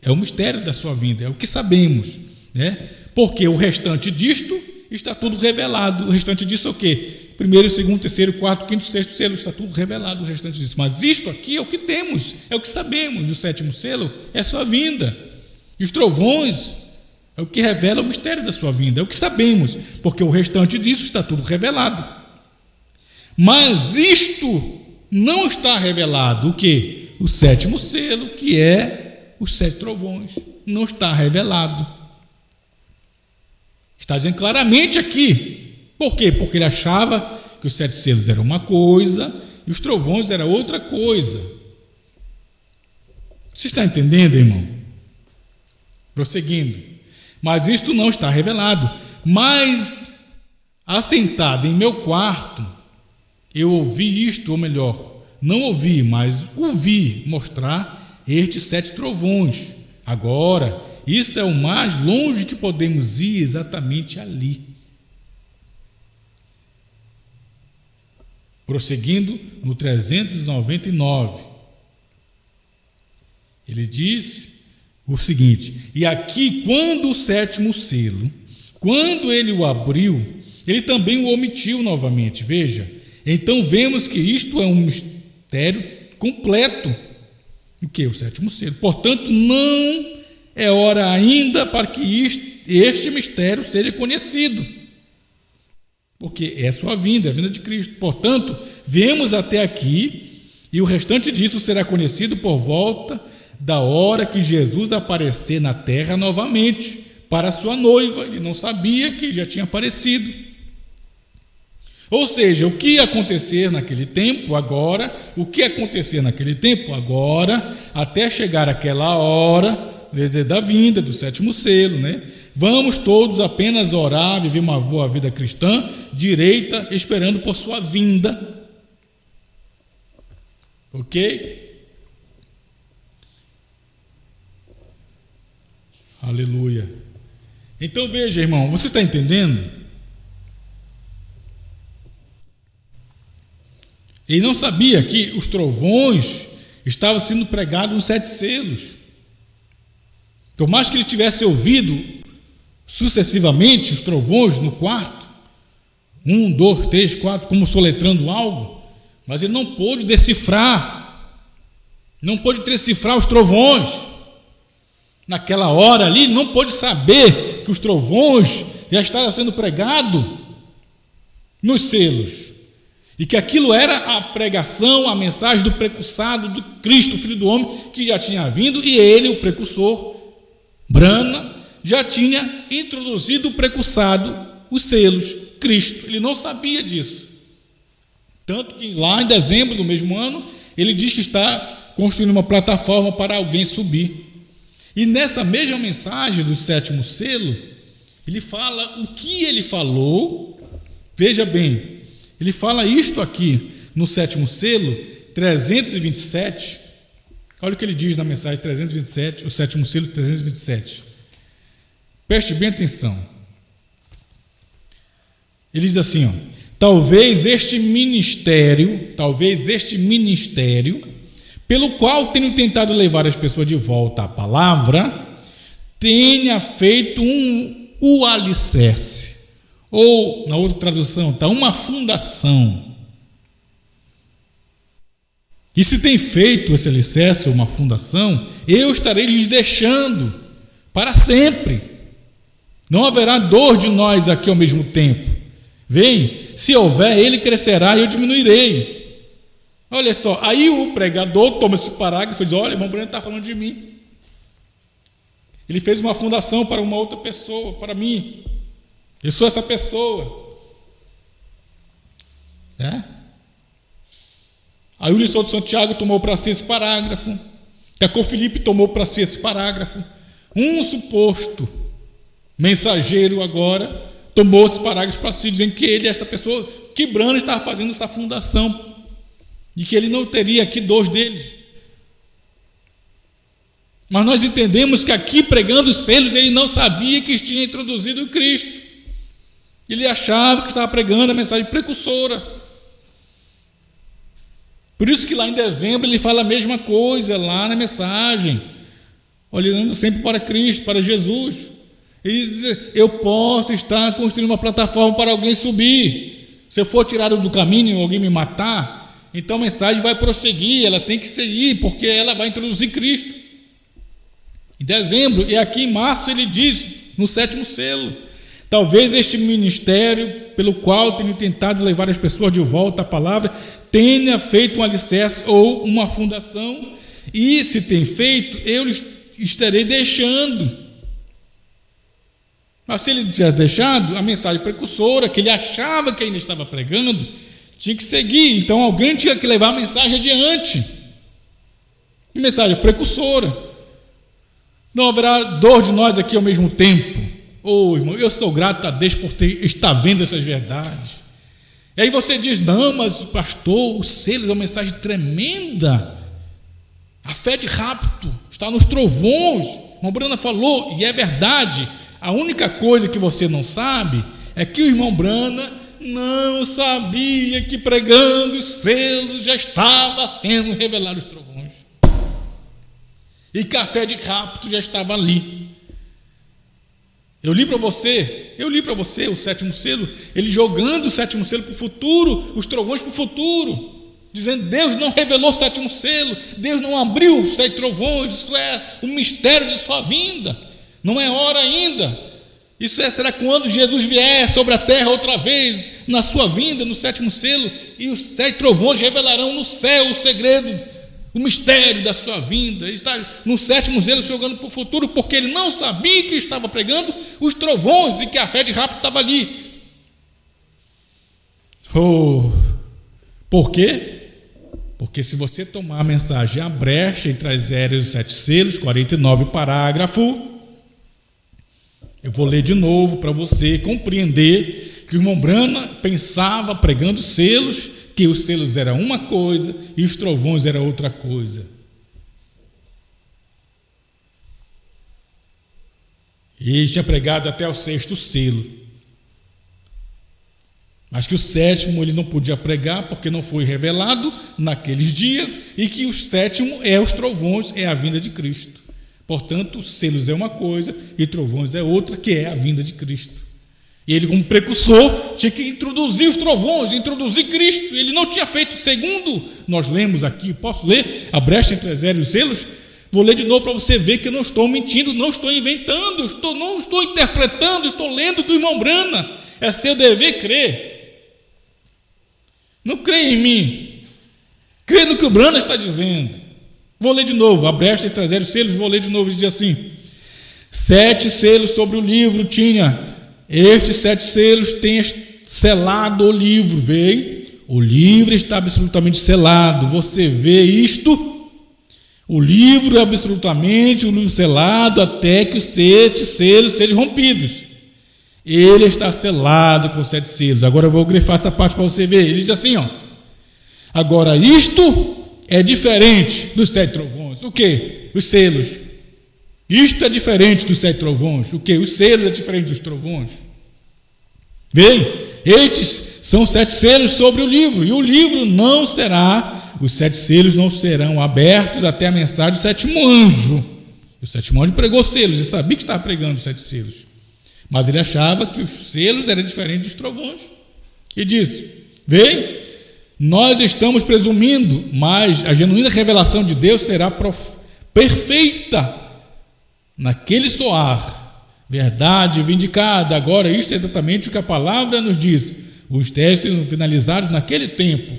é o mistério da sua vinda, é o que sabemos, né? Porque o restante disto está tudo revelado. O restante disso é o quê? 1º, 2º, 3º, 4º, 5º, 6º selo, está tudo revelado o restante disso. Mas isto aqui é o que temos, é o que sabemos. Do 7º selo é a sua vinda. E os trovões é o que revela o mistério da sua vinda, é o que sabemos, porque o restante disso está tudo revelado. Mas isto não está revelado. O quê? O 7º selo, que é os 7 trovões, não está revelado. Está dizendo claramente aqui. Por quê? Porque ele achava que os 7 selos eram uma coisa e os trovões eram outra coisa. Você está entendendo, irmão? Prosseguindo. Mas isto não está revelado. Mas, assentado em meu quarto, eu ouvi isto, ou melhor, não ouvi, mas ouvi mostrar estes 7 trovões. Agora, isso é o mais longe que podemos ir, exatamente ali. Prosseguindo no 399, ele diz o seguinte: e aqui, quando o 7º selo, quando ele o abriu, ele também o omitiu novamente. Veja, então vemos que isto é um mistério completo. O que? O 7º selo. Portanto, não é hora ainda para que este mistério seja conhecido, porque é a sua vinda, a vinda de Cristo. Portanto, viemos até aqui, e o restante disso será conhecido por volta da hora que Jesus aparecer na terra novamente para a sua noiva. Ele não sabia que já tinha aparecido. Ou seja, o que ia acontecer naquele tempo agora, até chegar aquela hora da vinda do 7º selo, né? Vamos todos apenas orar, viver uma boa vida cristã, direita, esperando por sua vinda. Ok? Aleluia. Então veja, irmão, você está entendendo? Ele não sabia que os trovões estavam sendo pregados nos 7 selos. Por mais que ele tivesse ouvido sucessivamente os trovões no quarto, 1, 2, 3, 4, como soletrando algo, mas ele não pôde decifrar os trovões. Naquela hora ali, não pôde saber que os trovões já estavam sendo pregados nos selos, e que aquilo era a pregação, a mensagem do precursado do Cristo, Filho do Homem, que já tinha vindo, e ele, o precursor, Brana, já tinha introduzido o precursado, os selos, Cristo. Ele não sabia disso. Tanto que lá em dezembro do mesmo ano, ele diz que está construindo uma plataforma para alguém subir. E nessa mesma mensagem do 7º selo, ele fala o que ele falou. Veja bem, ele fala isto aqui no 7º selo, 327. Olha o que ele diz na mensagem 327, o 7º selo 327. Preste bem atenção. Ele diz assim, talvez este ministério, pelo qual tenho tentado levar as pessoas de volta à palavra, tenha feito o alicerce. Ou, na outra tradução, está uma fundação. E se tem feito esse alicerce ou uma fundação, eu estarei lhes deixando para sempre. Não haverá dor de nós aqui ao mesmo tempo. Vem, se houver, ele crescerá e eu diminuirei. Olha só, aí o pregador toma esse parágrafo e diz: olha, irmão Breno está falando de mim. Ele fez uma fundação para uma outra pessoa, para mim. Eu sou essa pessoa. Aí o Lisson de Santiago tomou para si esse parágrafo. Cacô Felipe tomou para si esse parágrafo. Um suposto mensageiro agora tomou esse parágrafo para si, dizendo que ele, esta pessoa, que Brano estava fazendo essa fundação, e que ele não teria aqui dor deles. Mas nós entendemos que aqui, pregando os selos, ele não sabia que tinha introduzido o Cristo. Ele achava que estava pregando a mensagem precursora. Por isso que lá em dezembro ele fala a mesma coisa, lá na mensagem, olhando sempre para Cristo, para Jesus. Ele diz: eu posso estar construindo uma plataforma para alguém subir. Se eu for tirado do caminho e alguém me matar, então a mensagem vai prosseguir, ela tem que seguir, porque ela vai introduzir Cristo. Em dezembro, e aqui em março ele diz, no 7º selo: talvez este ministério, pelo qual tenho tentado levar as pessoas de volta à palavra, tenha feito um alicerce ou uma fundação, e se tem feito, eu estarei deixando. Mas se ele tivesse deixado, a mensagem precursora, que ele achava que ainda estava pregando, tinha que seguir. Então alguém tinha que levar a mensagem adiante. E mensagem precursora. Não haverá dor de nós aqui ao mesmo tempo. Irmão, eu sou grato a Deus por estar vendo essas verdades. E aí você diz: não, mas pastor, os selos é uma mensagem tremenda. A fé de rapto está nos trovões. O irmão Brana falou, e é verdade. A única coisa que você não sabe é que o irmão Brana não sabia que pregando os selos já estava sendo revelado os trovões. E que a fé de rapto já estava ali. Eu li para você o 7º selo, ele jogando o 7º selo para o futuro, os trovões para o futuro, dizendo: Deus não revelou o 7º selo, Deus não abriu os 7 trovões, isso é o mistério de sua vinda, não é hora ainda, isso será quando Jesus vier sobre a terra outra vez, na sua vinda, no 7º selo, e os 7 trovões revelarão no céu o segredo, o mistério da sua vinda. Ele está no 7º selo jogando para o futuro, porque ele não sabia que estava pregando os trovões e que a fé de rapto estava ali. Por quê? Porque se você tomar a mensagem a brecha entre as eras e os 7 selos, 49 parágrafo, eu vou ler de novo para você compreender que o irmão Brana pensava, pregando selos, que os selos eram uma coisa e os trovões eram outra coisa. E ele tinha pregado até o 6º selo. Mas que o 7º ele não podia pregar porque não foi revelado naqueles dias, e que o 7º é os trovões, é a vinda de Cristo. Portanto, os selos é uma coisa e trovões é outra, que é a vinda de Cristo. E ele, como precursor, tinha que introduzir os trovões, introduzir Cristo. Ele não tinha feito, segundo nós lemos aqui. Posso ler a brecha entre as eras e os selos? Vou ler de novo para você ver que eu não estou mentindo, não estou inventando, não estou interpretando, estou lendo do irmão Brana. É seu dever crer. Não creia em mim, crê no que o Brana está dizendo. Vou ler de novo, a brecha entre as eras e os selos, vou ler de novo. Ele diz assim: 7 selos sobre o livro tinha. Estes 7 selos têm selado o livro. Veio, o livro está absolutamente selado. Você vê isto? O livro é absolutamente selado até que os 7 selos sejam rompidos. Ele está selado com 7 selos. Agora eu vou grifar essa parte para você ver. Ele diz assim, agora isto é diferente dos 7 trovões. O quê? Os selos. Isto é diferente dos 7 trovões. O quê? Os selos é diferente dos trovões. Bem, estes são 7 selos sobre o livro, e o livro não será, os 7 selos não serão abertos até a mensagem do 7º anjo. O sétimo anjo pregou selos, ele sabia que estava pregando os 7 selos, mas ele achava que os selos eram diferentes dos trovões, e disse: vem, nós estamos presumindo, mas a genuína revelação de Deus será perfeita naquele soar, verdade vindicada. Agora, isto é exatamente o que a palavra nos diz: os testes são finalizados naquele tempo,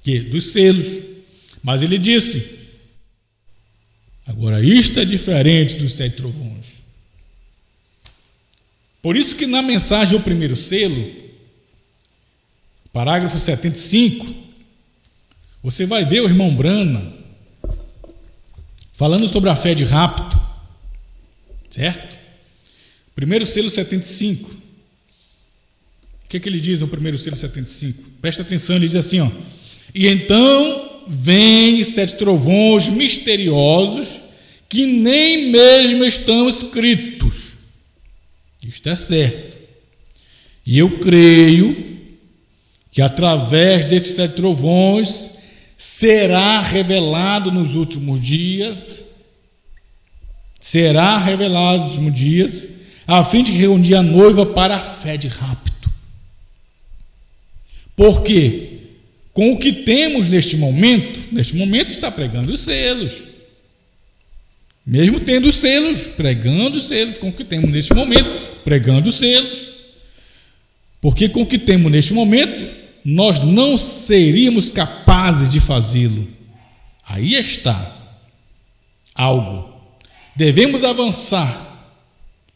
que dos selos. Mas ele disse: agora, isto é diferente dos 7 trovões. Por isso que na mensagem do primeiro selo, parágrafo 75, você vai ver o irmão Branham falando sobre a fé de rapto, certo? Primeiro selo 75. O que ele diz no primeiro selo 75? Presta atenção, ele diz assim, ó: e então vêm 7 trovões misteriosos que nem mesmo estão escritos. Isto é certo. E eu creio que através desses 7 trovões será revelado nos últimos dias, a fim de reunir a noiva para a fé de rapto. Por quê? Com o que temos neste momento está pregando os selos. Mesmo tendo os selos, pregando os selos, com o que temos neste momento, pregando os selos. Porque com o que temos neste momento, nós não seríamos capazes de fazê-lo. Aí está algo. Devemos avançar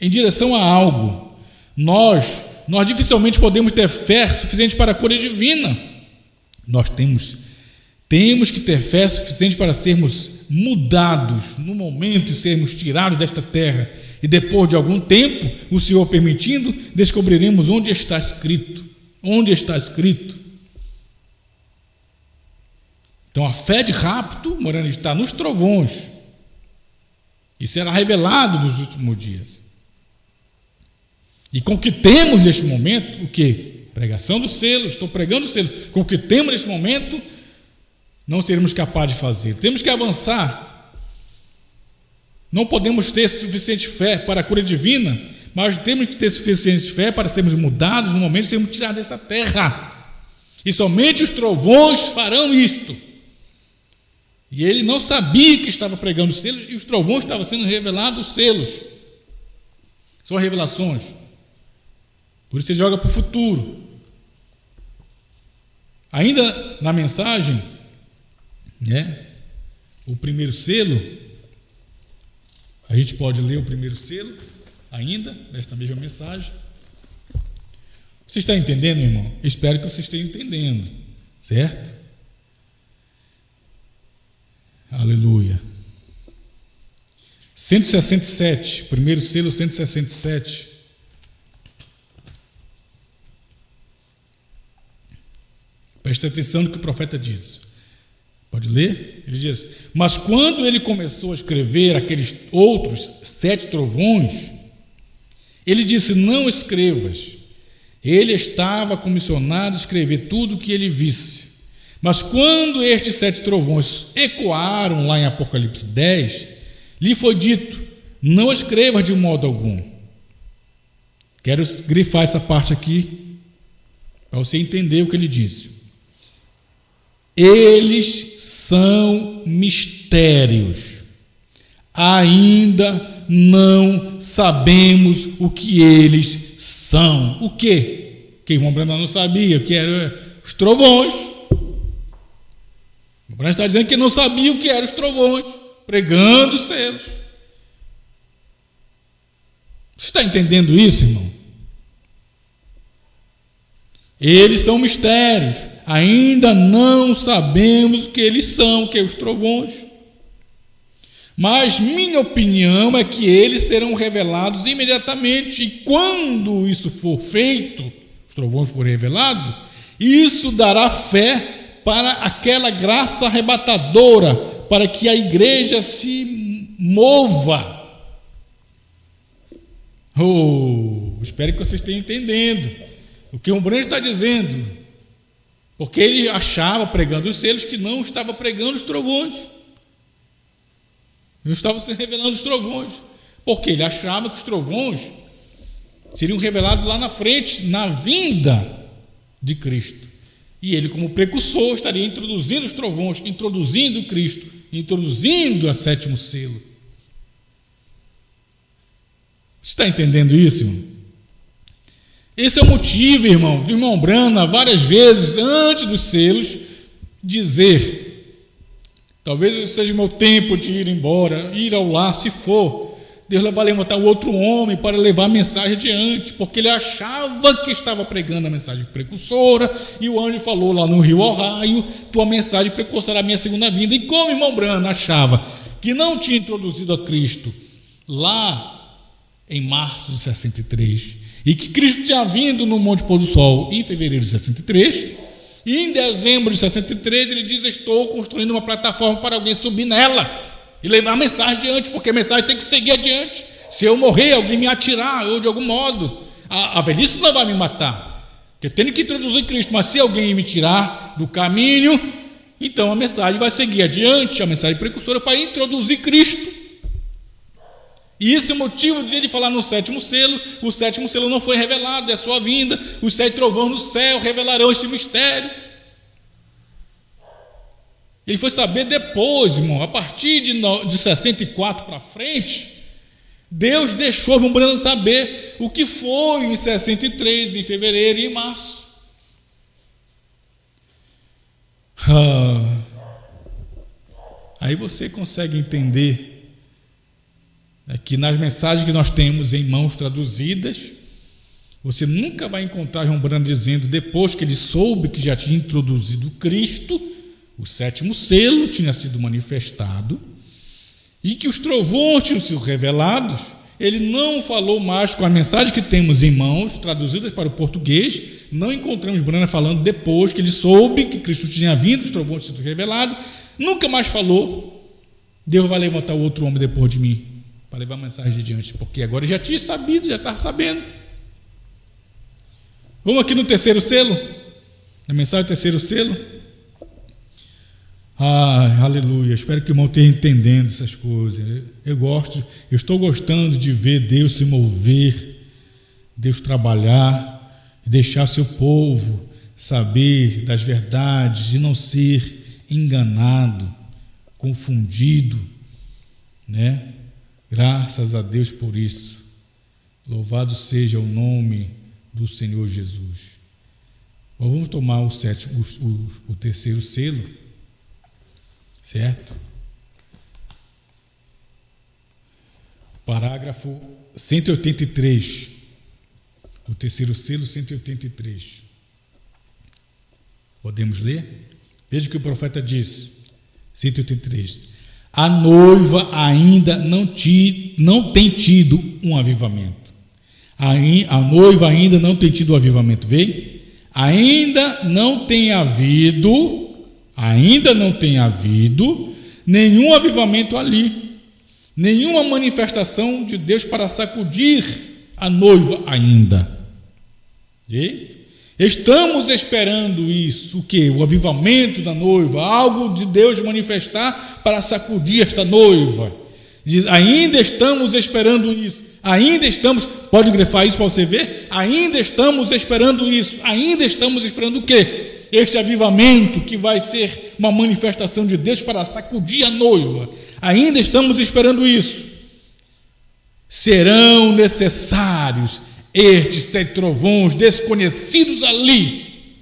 em direção a algo. Nós dificilmente podemos ter fé suficiente para a cura divina. Nós temos que ter fé suficiente para sermos mudados no momento e sermos tirados desta terra. E depois de algum tempo, o Senhor permitindo, descobriremos onde está escrito. Onde está escrito. Então a fé de rapto, morando, está nos trovões. E será revelado nos últimos dias. E com o que temos neste momento, o que? Pregação do selo, estou pregando o selo. Com o que temos neste momento, não seremos capazes de fazer. Temos que avançar. Não podemos ter suficiente fé para a cura divina, mas temos que ter suficiente fé para sermos mudados no momento de sermos tirados dessa terra. E somente os trovões farão isto. E ele não sabia que estava pregando os selos, e os trovões estavam sendo revelados os selos. São revelações. Por isso ele joga para o futuro. Ainda na mensagem, o primeiro selo, a gente pode ler o primeiro selo, ainda, nesta mesma mensagem. Você está entendendo, irmão? Espero que você esteja entendendo, certo? Aleluia. 167, primeiro selo 167. Preste atenção no que o profeta diz. Pode ler? Ele diz: mas quando ele começou a escrever aqueles outros 7 trovões, ele disse: não escrevas. Ele estava comissionado a escrever tudo o que ele visse. Mas quando estes 7 trovões ecoaram lá em Apocalipse 10, lhe foi dito: não escrevas de modo algum. Quero grifar essa parte aqui para você entender o que ele disse. Eles são mistérios. Ainda não sabemos o que eles são. O quê? Que o irmão Brandão não sabia, que eram os trovões. O Brandão está dizendo que não sabia o que eram os trovões, pregando os selos. Você está entendendo isso, irmão? Eles são mistérios. Ainda não sabemos o que eles são, que é os trovões. Mas minha opinião é que eles serão revelados imediatamente. E quando isso for feito, os trovões forem revelados, isso dará fé para aquela graça arrebatadora, para que a igreja se mova. Espero que vocês estejam entendendo o que o Breno está dizendo. Porque ele achava, pregando os selos, que não estava pregando os trovões. Não estavam se revelando os trovões, porque ele achava que os trovões seriam revelados lá na frente, na vinda de Cristo. E ele, como precursor, estaria introduzindo os trovões, introduzindo Cristo, introduzindo o sétimo selo. Você está entendendo isso, irmão? Esse é o motivo, irmão, do irmão Branham, várias vezes, antes dos selos, dizer: talvez esse seja o meu tempo de ir embora, ir ao lar, se for. Deus vai levantar outro homem para levar a mensagem adiante, porque ele achava que estava pregando a mensagem precursora, e o anjo falou lá no Rio Ohio: tua mensagem precursora é a minha segunda vinda. E como o irmão Branham achava que não tinha introduzido a Cristo lá em março de 63, e que Cristo tinha vindo no Monte Pôr do Sol em fevereiro de 63, e em dezembro de 63 ele diz: estou construindo uma plataforma para alguém subir nela e levar a mensagem adiante, porque a mensagem tem que seguir adiante. Se eu morrer, alguém me atirar, ou de algum modo, a velhice não vai me matar, porque eu tenho que introduzir Cristo, mas se alguém me tirar do caminho, então a mensagem vai seguir adiante, a mensagem precursora para introduzir Cristo. E esse é o motivo de ele falar no sétimo selo. O sétimo selo não foi revelado, é a sua vinda. Os 7 trovões no céu revelarão esse mistério. Ele foi saber depois, irmão, a partir de 64 para frente, Deus deixou o irmão Branham saber o que foi em 63, em fevereiro e em março. Aí você consegue entender que nas mensagens que nós temos em mãos traduzidas, você nunca vai encontrar João Branham dizendo, depois que ele soube que já tinha introduzido Cristo, o sétimo selo tinha sido manifestado e que os trovões tinham sido revelados, ele não falou mais com a mensagem que temos em mãos, traduzidas para o português. Não encontramos Branham falando depois que ele soube que Cristo tinha vindo, os trovões tinham sido revelados. Nunca mais falou: Deus vai levantar outro homem depois de mim para levar a mensagem adiante, porque agora ele já tinha sabido, já estava sabendo. Vamos aqui no terceiro selo, na mensagem do terceiro selo. Aleluia, espero que o irmão esteja entendendo essas coisas. Eu estou gostando de ver Deus se mover, Deus trabalhar, deixar seu povo saber das verdades, de não ser enganado, confundido, né? Graças a Deus por isso. Louvado seja o nome do Senhor Jesus. Bom, vamos tomar o terceiro selo, certo? Parágrafo 183. O terceiro selo, 183. Podemos ler? Veja o que o profeta diz. 183. A noiva ainda não tem tido um avivamento. A noiva ainda não tem tido um avivamento. Vê? Ainda não tem havido nenhum avivamento ali, nenhuma manifestação de Deus para sacudir a noiva ainda. E estamos esperando isso, o quê? O avivamento da noiva, algo de Deus manifestar para sacudir esta noiva. Ainda estamos esperando isso, pode grifar isso para você ver? Ainda estamos esperando isso, ainda estamos esperando o quê? Este avivamento que vai ser uma manifestação de Deus para sacudir a noiva. Ainda estamos esperando isso. Serão necessários estes 7 trovões desconhecidos ali,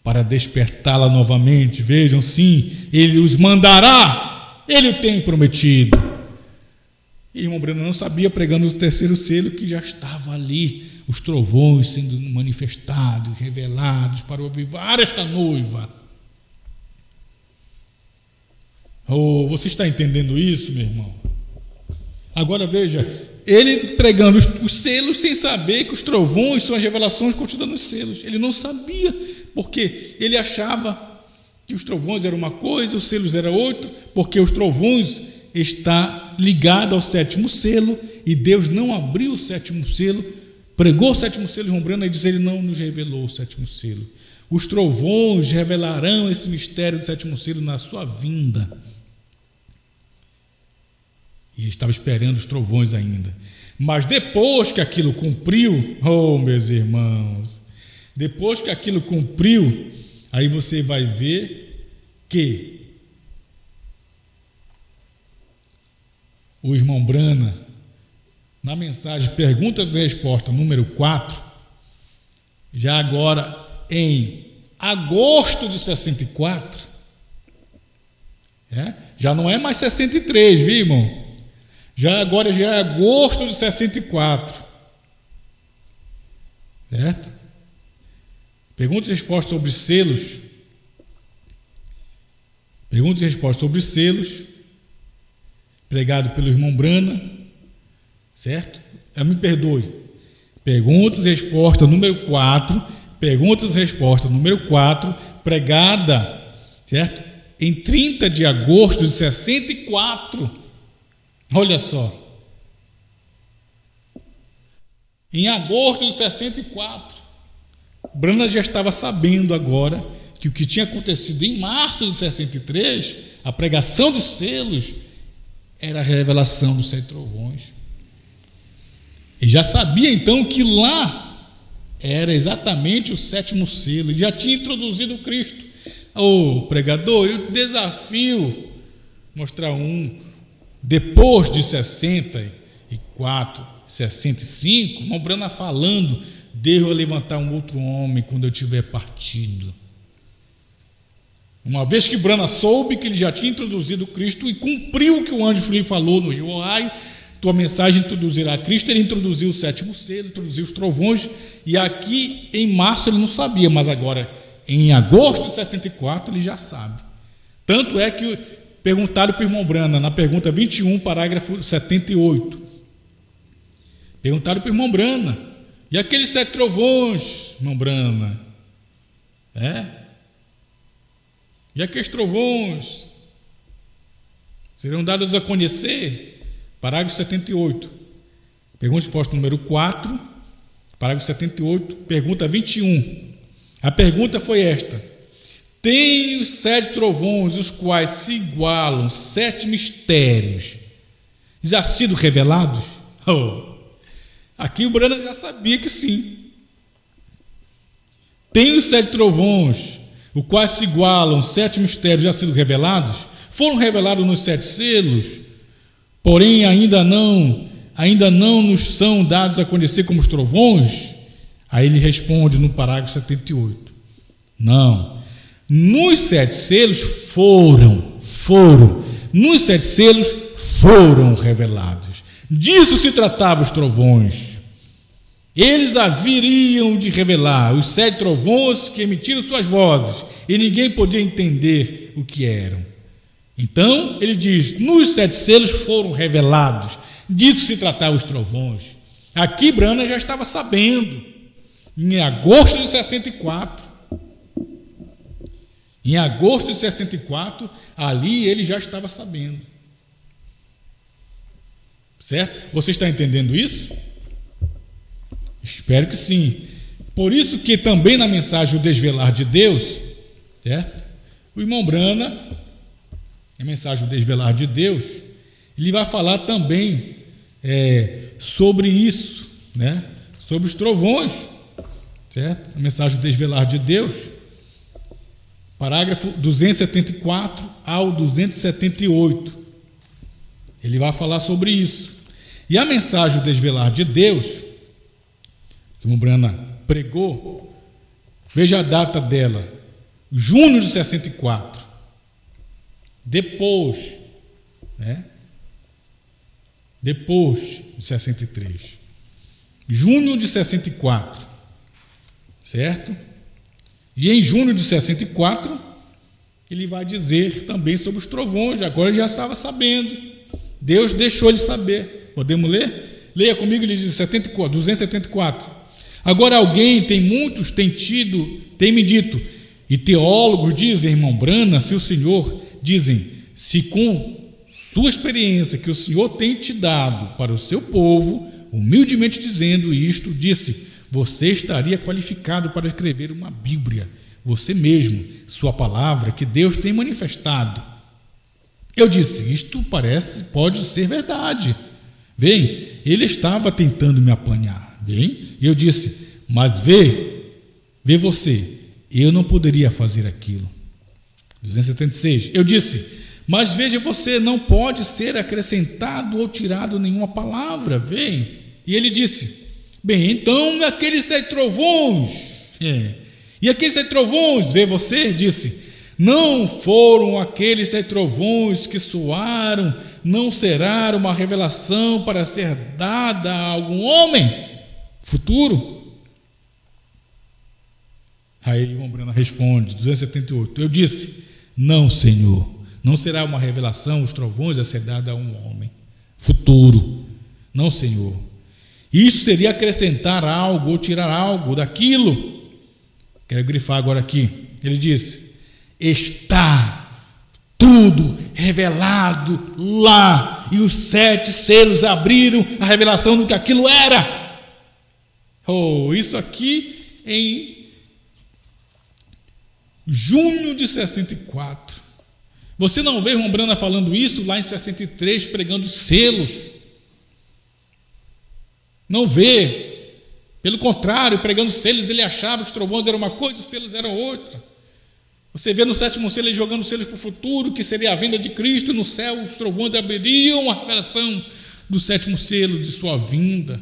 para despertá-la novamente. Vejam, sim, ele os mandará, ele o tem prometido. E o irmão Branham não sabia, pregando o terceiro selo, que já estava ali os trovões sendo manifestados, revelados para avivar esta noiva. Você está entendendo isso, meu irmão? Agora veja, ele pregando os selos sem saber que os trovões são as revelações contidas nos selos. Ele não sabia, porque ele achava que os trovões eram uma coisa, os selos eram outra, porque os trovões está ligado ao sétimo selo, e Deus não abriu o sétimo selo, pregou o sétimo selo, irmão Branham, e diz: ele não nos revelou o sétimo selo. Os trovões revelarão esse mistério do sétimo selo na sua vinda. E ele estava esperando os trovões ainda. Mas depois que aquilo cumpriu, oh, meus irmãos, depois que aquilo cumpriu, aí você vai ver que o irmão Brana, na mensagem Perguntas e Respostas número 4, já agora em agosto de 64, já não é mais 63, viu, irmão? Agora já é agosto de 64, certo? Perguntas e respostas sobre selos. Perguntas e respostas sobre selos, pregado pelo irmão Brana, certo? Me perdoe. Perguntas e respostas número 4, perguntas e respostas número 4, pregada, certo? Em 30 de agosto de 64. Olha só. Em agosto de 64, Brana já estava sabendo agora que o que tinha acontecido em março de 63, a pregação dos selos, era a revelação dos 7 trovões. Ele já sabia então que lá era exatamente o 7º selo. Ele já tinha introduzido o Cristo. Ô, pregador, eu desafio mostrar depois de 64, 65, irmão Brana falando, Deus vai levantar um outro homem quando eu tiver partido. Uma vez que Brana soube que ele já tinha introduzido Cristo e cumpriu o que o anjo lhe falou no rio Ohio, tua mensagem introduzirá Cristo, ele introduziu o 7º selo, introduziu os trovões, e aqui em março ele não sabia, mas agora em agosto de 64 ele já sabe. Tanto é que perguntaram para o irmão Brana, na pergunta 21, parágrafo 78. Perguntaram para o irmão Brana, e aqueles 7 trovões, irmão Brana? E aqueles trovões serão dados a conhecer? Parágrafo 78. Pergunta e resposta número 4, parágrafo 78, pergunta 21. A pergunta foi esta: tem os 7 trovões, os quais se igualam, 7 mistérios, já sido revelados? Aqui o Brana já sabia que sim. Tem os 7 trovões, os quais se igualam, 7 mistérios já sido revelados? Foram revelados nos 7 selos, porém ainda não nos são dados a conhecer como os trovões? Aí ele responde no parágrafo 78. Não. Nos 7 selos nos 7 selos foram revelados. Disso se tratava os trovões. Eles haveriam de revelar os 7 trovões que emitiram suas vozes, e ninguém podia entender o que eram. Então, ele diz, nos 7 selos foram revelados. Disso se tratava os trovões. Aqui Brana já estava sabendo, em agosto de 64. Em agosto de 64, ali ele já estava sabendo. Certo? Você está entendendo isso? Espero que sim. Por isso que também na mensagem O Desvelar de Deus, certo? O irmão Brana, a mensagem O Desvelar de Deus, ele vai falar também sobre isso, né? Sobre os trovões, certo? A mensagem O Desvelar de Deus, parágrafo 274 ao 278. Ele vai falar sobre isso. E a mensagem O Desvelar de Deus, que o Brana pregou, veja a data dela, junho de 64. Depois, né? Depois de 63. Junho de 64. Certo? E em junho de 64, ele vai dizer também sobre os trovões. Agora ele já estava sabendo. Deus deixou ele saber. Podemos ler? Leia comigo, ele diz 274. Agora muitos têm me dito, e teólogos dizem, irmão Brana, se o Senhor, dizem, se com sua experiência que o Senhor tem te dado para o seu povo, humildemente dizendo isto, disse, você estaria qualificado para escrever uma Bíblia, você mesmo, sua palavra, que Deus tem manifestado. Eu disse, isto pode ser verdade. Bem, ele estava tentando me apanhar. Bem, eu disse, mas vê você, eu não poderia fazer aquilo. 276, eu disse, mas veja você, não pode ser acrescentado ou tirado nenhuma palavra, vem. E ele disse, bem, então aqueles 7 trovões, e aqueles 7 trovões, vê você, disse, não foram aqueles 7 trovões que soaram, não será uma revelação para ser dada a algum homem futuro? Aí o irmão Brana responde, 278, eu disse, não, Senhor, não será uma revelação, os trovões a ser dada a um homem futuro, não, Senhor. Isso seria acrescentar algo ou tirar algo daquilo. Quero grifar agora aqui. Ele disse, está tudo revelado lá, e os 7 selos abriram a revelação do que aquilo era. Isso aqui em junho de 64. Você não vê o irmão Brana falando isso lá em 63, pregando selos? Não vê. Pelo contrário, pregando selos, ele achava que os trovões eram uma coisa, os selos eram outra. Você vê no 7º selo ele jogando selos para o futuro, que seria a vinda de Cristo, e no céu os trovões abririam a revelação do 7º selo de sua vinda.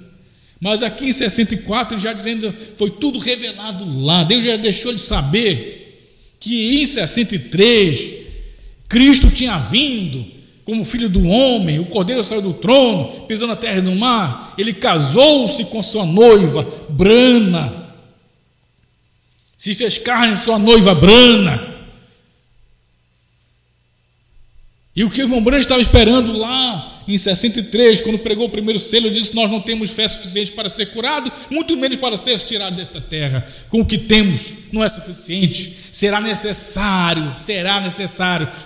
Mas aqui em 64, ele já dizendo, foi tudo revelado lá. Deus já deixou de saber que em 63 Cristo tinha vindo como filho do homem, o cordeiro saiu do trono, pisou na terra e no mar, ele casou-se com sua noiva Brana, se fez carne sua noiva Brana. E o que o irmão Brana estava esperando lá em 63, quando pregou o primeiro selo, ele disse, nós não temos fé suficiente para ser curado, muito menos para ser tirado desta terra. Com o que temos não é suficiente, será necessário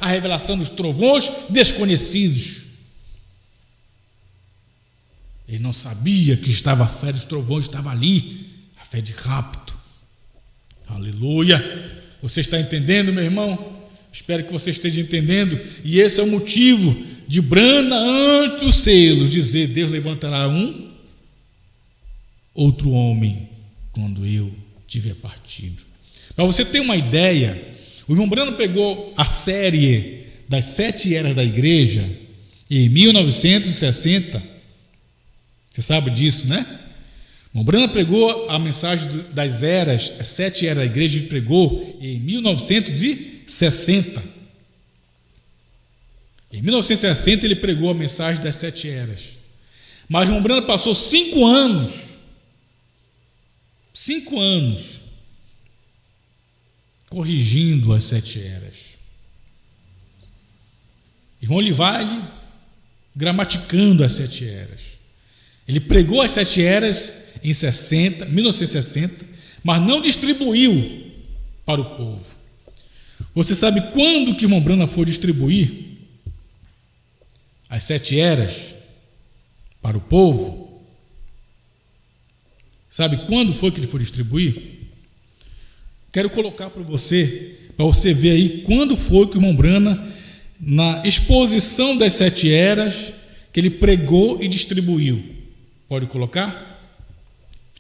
a revelação dos trovões desconhecidos. Ele não sabia que estava a fé dos trovões, estava ali, a fé de rapto. Aleluia! Você está entendendo, meu irmão? Espero que você esteja entendendo, e esse é o motivo de Brana, antes dos selos, dizer, Deus levantará outro homem quando eu tiver partido. Para você ter uma ideia, o irmão Brana pegou a série das 7 eras da igreja em 1960, você sabe disso, né? O irmão Brana pregou a mensagem das eras, as 7 eras da igreja, ele pregou em 1960. Em 1960 ele pregou a mensagem das 7 eras. Mas o irmão Brana passou 5 anos corrigindo as 7 eras. Irmão Livale gramaticando as 7 eras. Ele pregou as 7 eras em 1960, mas não distribuiu para o povo. Você sabe quando que o irmão Brana foi distribuir as 7 eras para o povo? Sabe quando foi que ele foi distribuir? Quero colocar para você ver aí quando foi que o irmão Brana, na exposição das 7 eras, que ele pregou e distribuiu. Pode colocar?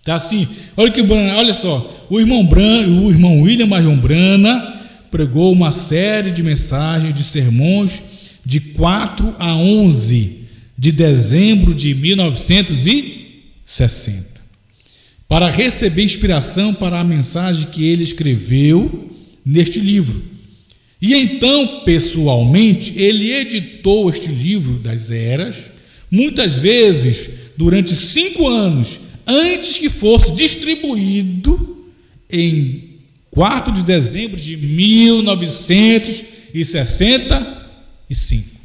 Tá assim, olha só, o irmão William Marion Brana pregou uma série de mensagens, de sermões, de 4 a 11 de dezembro de 1960, para receber inspiração para a mensagem que ele escreveu neste livro. E então, pessoalmente, ele editou este livro das eras, muitas vezes durante 5 anos, antes que fosse distribuído em 4 de dezembro de 1965.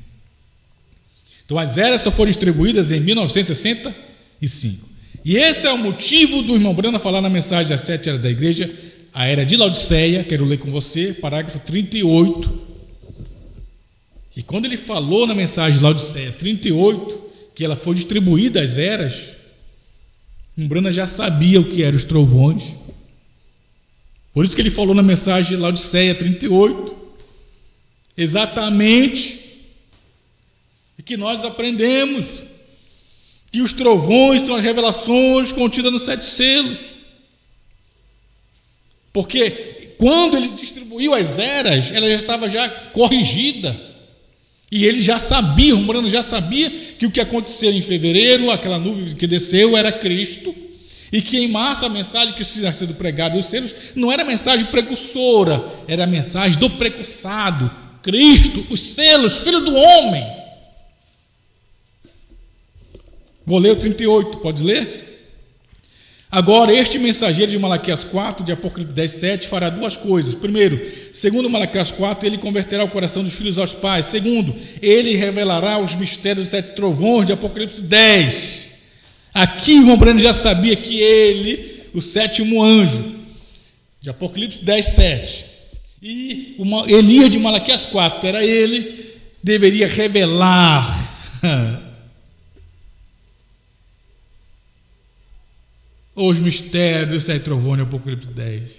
Então as eras só foram distribuídas em 1965. E esse é o motivo do irmão Brana falar na mensagem das 7 eras da igreja, a era de Laodiceia. Quero ler com você, parágrafo 38. E quando ele falou na mensagem de Laodiceia 38, que ela foi distribuída as eras, o irmão Brana já sabia o que eram os trovões, Por isso que ele falou na mensagem de Laodiceia 38, exatamente o que nós aprendemos, que os trovões são as revelações contidas nos 7 selos. Porque quando ele distribuiu as eras, ela já estava já corrigida. E ele já sabia, o Romano já sabia que o que aconteceu em fevereiro, aquela nuvem que desceu, era Cristo. E que em março a mensagem que tinha sido pregada, os selos, não era mensagem precursora, era a mensagem do precursado, Cristo, os selos, Filho do Homem. Vou ler o 38, pode ler? Agora, este mensageiro de Malaquias 4, de Apocalipse 10, 7, fará 2 coisas. Primeiro, segundo Malaquias 4, ele converterá o coração dos filhos aos pais. Segundo, ele revelará os mistérios dos 7 trovões, de Apocalipse 10. Aqui o irmão Breno já sabia que ele, o 7º anjo, de Apocalipse 10, 7. E Elias de Malaquias 4, era ele, deveria revelar os mistérios dos 7 trovões de Apocalipse 10,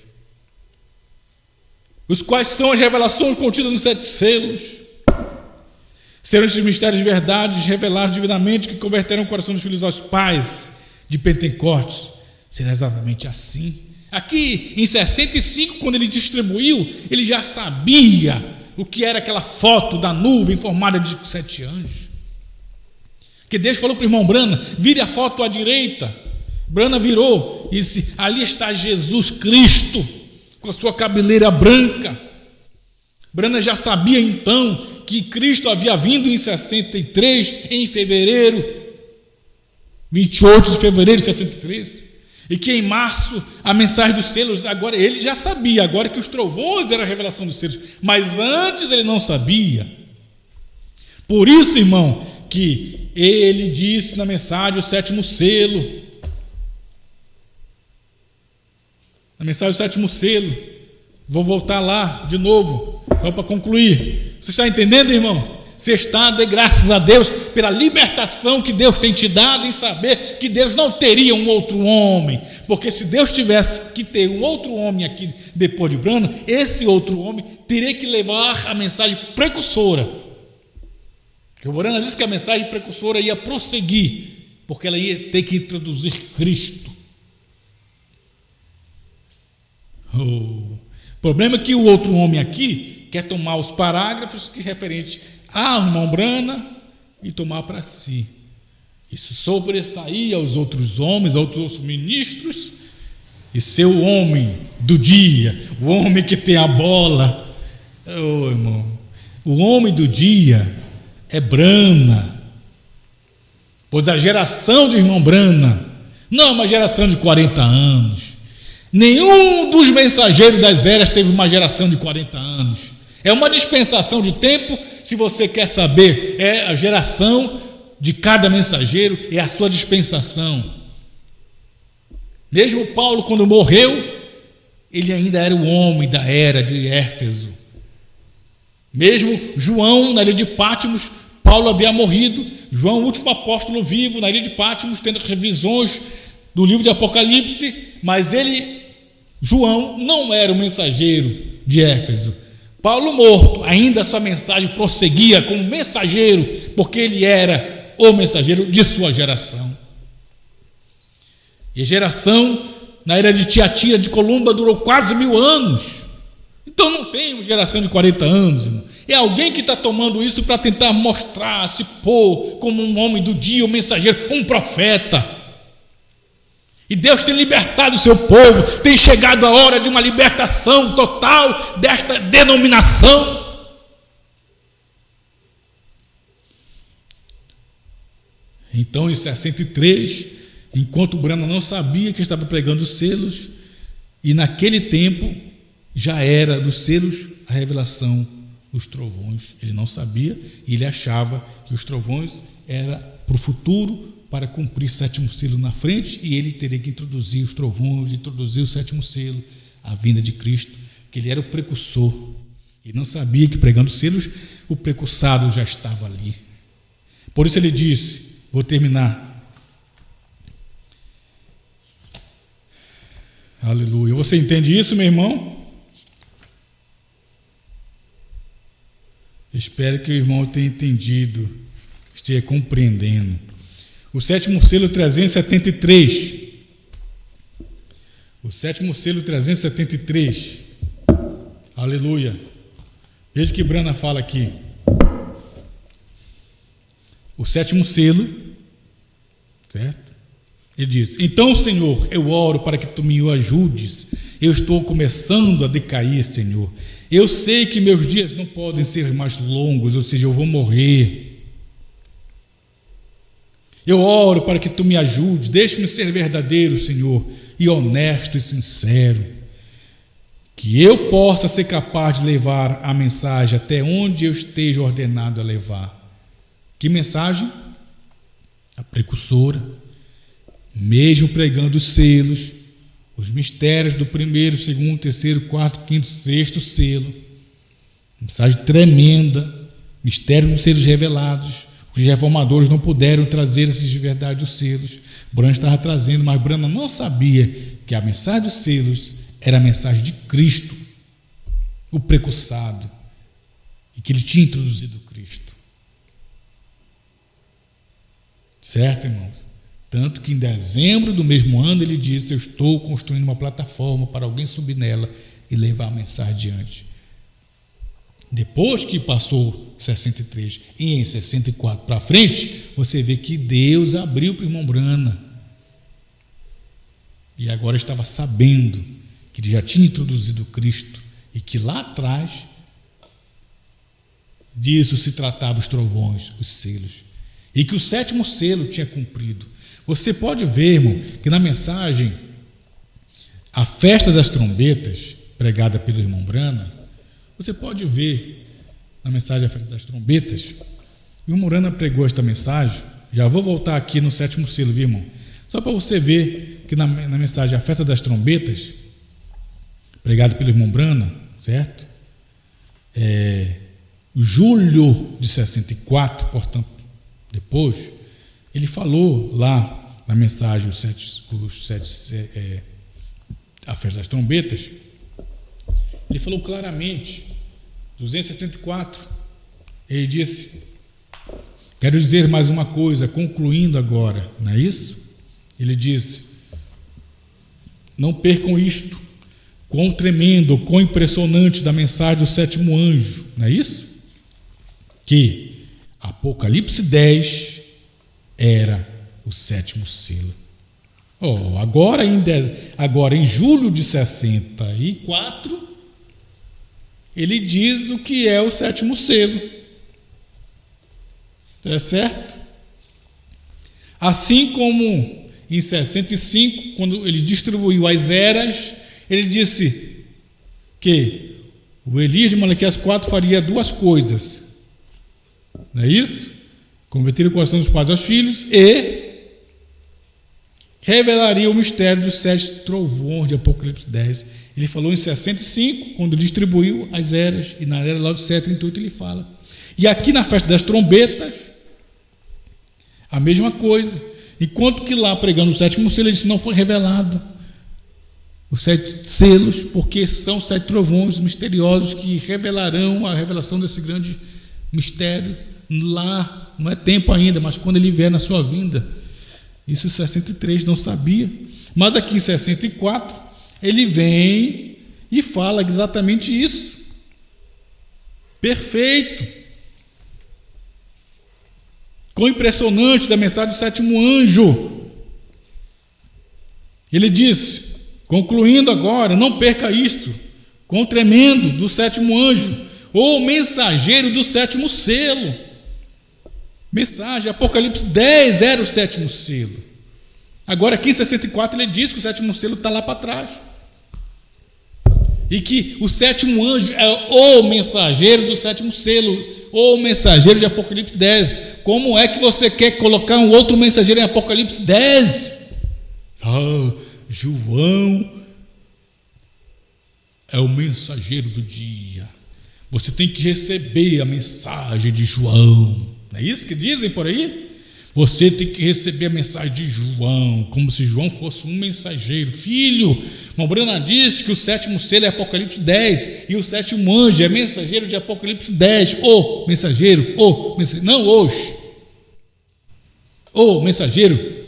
os quais são as revelações contidas nos 7 selos. Serão estes mistérios de verdades revelados divinamente que converterão o coração dos filhos aos pais de Pentecostes. Será exatamente assim. Aqui em 65, quando ele distribuiu, ele já sabia o que era aquela foto da nuvem formada de 7 anjos. Que Deus falou para o irmão Brana: vire a foto à direita. Brana virou e disse: ali está Jesus Cristo com a sua cabeleira branca. Brana já sabia então que Cristo havia vindo em 63, em fevereiro, 28 de fevereiro de 63, e que em março a mensagem dos selos, agora ele já sabia, agora que os trovões eram a revelação dos selos, mas antes ele não sabia. Por isso, irmão, que ele disse na mensagem o 7º selo, na mensagem do 7º selo, vou voltar lá de novo, só para concluir. Você está entendendo, irmão? Você está de graças a Deus pela libertação que Deus tem te dado em saber que Deus não teria um outro homem, porque se Deus tivesse que ter um outro homem aqui depois de Brana, esse outro homem teria que levar a mensagem precursora. Porque o Brana disse que a mensagem precursora ia prosseguir, porque ela ia ter que introduzir Cristo. O problema é que o outro homem aqui quer tomar os parágrafos que referente ao irmão Brana e tomar para si. E se sobressair aos outros homens, aos outros ministros, e ser o homem do dia, o homem que tem a bola. Oh, irmão, o homem do dia é Brana, pois a geração do irmão Brana não é uma geração de 40 anos. Nenhum dos mensageiros das eras teve uma geração de 40 anos. É uma dispensação de tempo. Se você quer saber, é a geração de cada mensageiro, é a sua dispensação. Mesmo Paulo, quando morreu, ele ainda era o homem da era de Éfeso. Mesmo João, na ilha de Patmos, Paulo havia morrido. João, o último apóstolo vivo, na ilha de Patmos, tendo revisões do livro de Apocalipse, mas João não era o mensageiro de Éfeso. Paulo morto, ainda a sua mensagem prosseguia como mensageiro, porque ele era o mensageiro de sua geração. E a geração na era de Tiatira de Columba durou quase 1000 anos. Então não tem uma geração de 40 anos, irmão. É alguém que está tomando isso para tentar mostrar, se pôr como um homem do dia, um mensageiro, um profeta. E Deus tem libertado o seu povo, tem chegado a hora de uma libertação total desta denominação. Então, em 63, enquanto Brana não sabia que estava pregando os selos, e naquele tempo já era dos selos a revelação dos trovões. Ele não sabia e ele achava que os trovões era para o futuro, para cumprir o 7º selo na frente, e ele teria que introduzir os trovões, introduzir o 7º selo, a vinda de Cristo, que ele era o precursor. Ele não sabia que pregando selos, o precursado já estava ali. Por isso ele disse, vou terminar, Aleluia. Você entende isso, meu irmão? Espero que o irmão tenha entendido, esteja compreendendo. O sétimo selo 373. O sétimo selo 373. Aleluia. Veja o que Brana fala aqui. O sétimo selo, certo? Ele diz: então, Senhor, eu oro para que tu me ajudes. Eu estou começando a decair, Senhor. Eu sei que meus dias não podem ser mais longos, ou seja, eu vou morrer. Eu oro para que tu me ajudes. Deixe-me ser verdadeiro, Senhor, e honesto e sincero. Que eu possa ser capaz de levar a mensagem até onde eu esteja ordenado a levar. Que mensagem? A precursora. Mesmo pregando os selos, os mistérios do primeiro, segundo, terceiro, quarto, quinto, sexto selo. Mensagem tremenda. Mistério dos selos revelados. Os reformadores não puderam trazer esses de verdade os selos. Brana estava trazendo, mas Brana não sabia que a mensagem dos selos era a mensagem de Cristo, o precursado, e que ele tinha introduzido Cristo. Certo, irmãos? Tanto que em dezembro do mesmo ano ele disse: eu estou construindo uma plataforma para alguém subir nela e levar a mensagem adiante. Depois que passou 63 e em 64 para frente, você vê que Deus abriu para o irmão Brana. E agora estava sabendo que ele já tinha introduzido Cristo e que lá atrás disso se tratava os trovões, os selos, e que o sétimo selo tinha cumprido. Você pode ver, irmão, que na mensagem A Festa das Trombetas, pregada pelo irmão Brana, você pode ver na mensagem A Festa das Trombetas, o irmão Brana pregou esta mensagem. Já vou voltar aqui no sétimo selo, viu, irmão? Só para você ver que na mensagem A Festa das Trombetas, pregado pelo irmão Brana, certo? Julho de 64, portanto, depois, ele falou lá na mensagem A Festa das Trombetas, ele falou claramente, 274, ele disse: quero dizer mais uma coisa, concluindo agora, não é isso? Ele disse: não percam isto, quão tremendo, quão impressionante da mensagem do sétimo anjo, não é isso? Que Apocalipse 10 era o sétimo selo. Agora em julho de 64, ele diz o que é o sétimo selo. É certo? Assim como em 65, quando ele distribuiu as eras, ele disse que o Elias de Malaquias 4 faria duas coisas. Não é isso? Converter o coração dos pais aos filhos e revelaria o mistério dos 7 trovões de Apocalipse 10. Ele falou em 65, quando distribuiu as eras, e na era lá do 738 ele fala. E aqui na Festa das Trombetas, a mesma coisa. Enquanto que lá, pregando o sétimo selo, ele disse: não foi revelado os 7 selos, porque são 7 trovões misteriosos que revelarão a revelação desse grande mistério lá. Não é tempo ainda, mas quando ele vier na sua vinda. Isso em 63 não sabia, mas aqui em 64 ele vem e fala exatamente isso. Perfeito. Quão impressionante da mensagem do sétimo anjo. Ele disse, concluindo agora: não perca isto, quão tremendo do sétimo anjo, ou mensageiro do sétimo selo. Mensagem, Apocalipse 10 era o sétimo selo. Agora aqui em 64 ele diz que o sétimo selo está lá para trás. E que o sétimo anjo é o mensageiro do sétimo selo, ou mensageiro de Apocalipse 10. Como é que você quer colocar um outro mensageiro em Apocalipse 10? João é o mensageiro do dia. Você tem que receber a mensagem de João. Não é isso que dizem por aí? Você tem que receber a mensagem de João, como se João fosse um mensageiro. Filho, irmão Brana disse que o 7º selo é Apocalipse 10, e o 7º anjo é mensageiro de Apocalipse 10. O mensageiro, não hoje. O mensageiro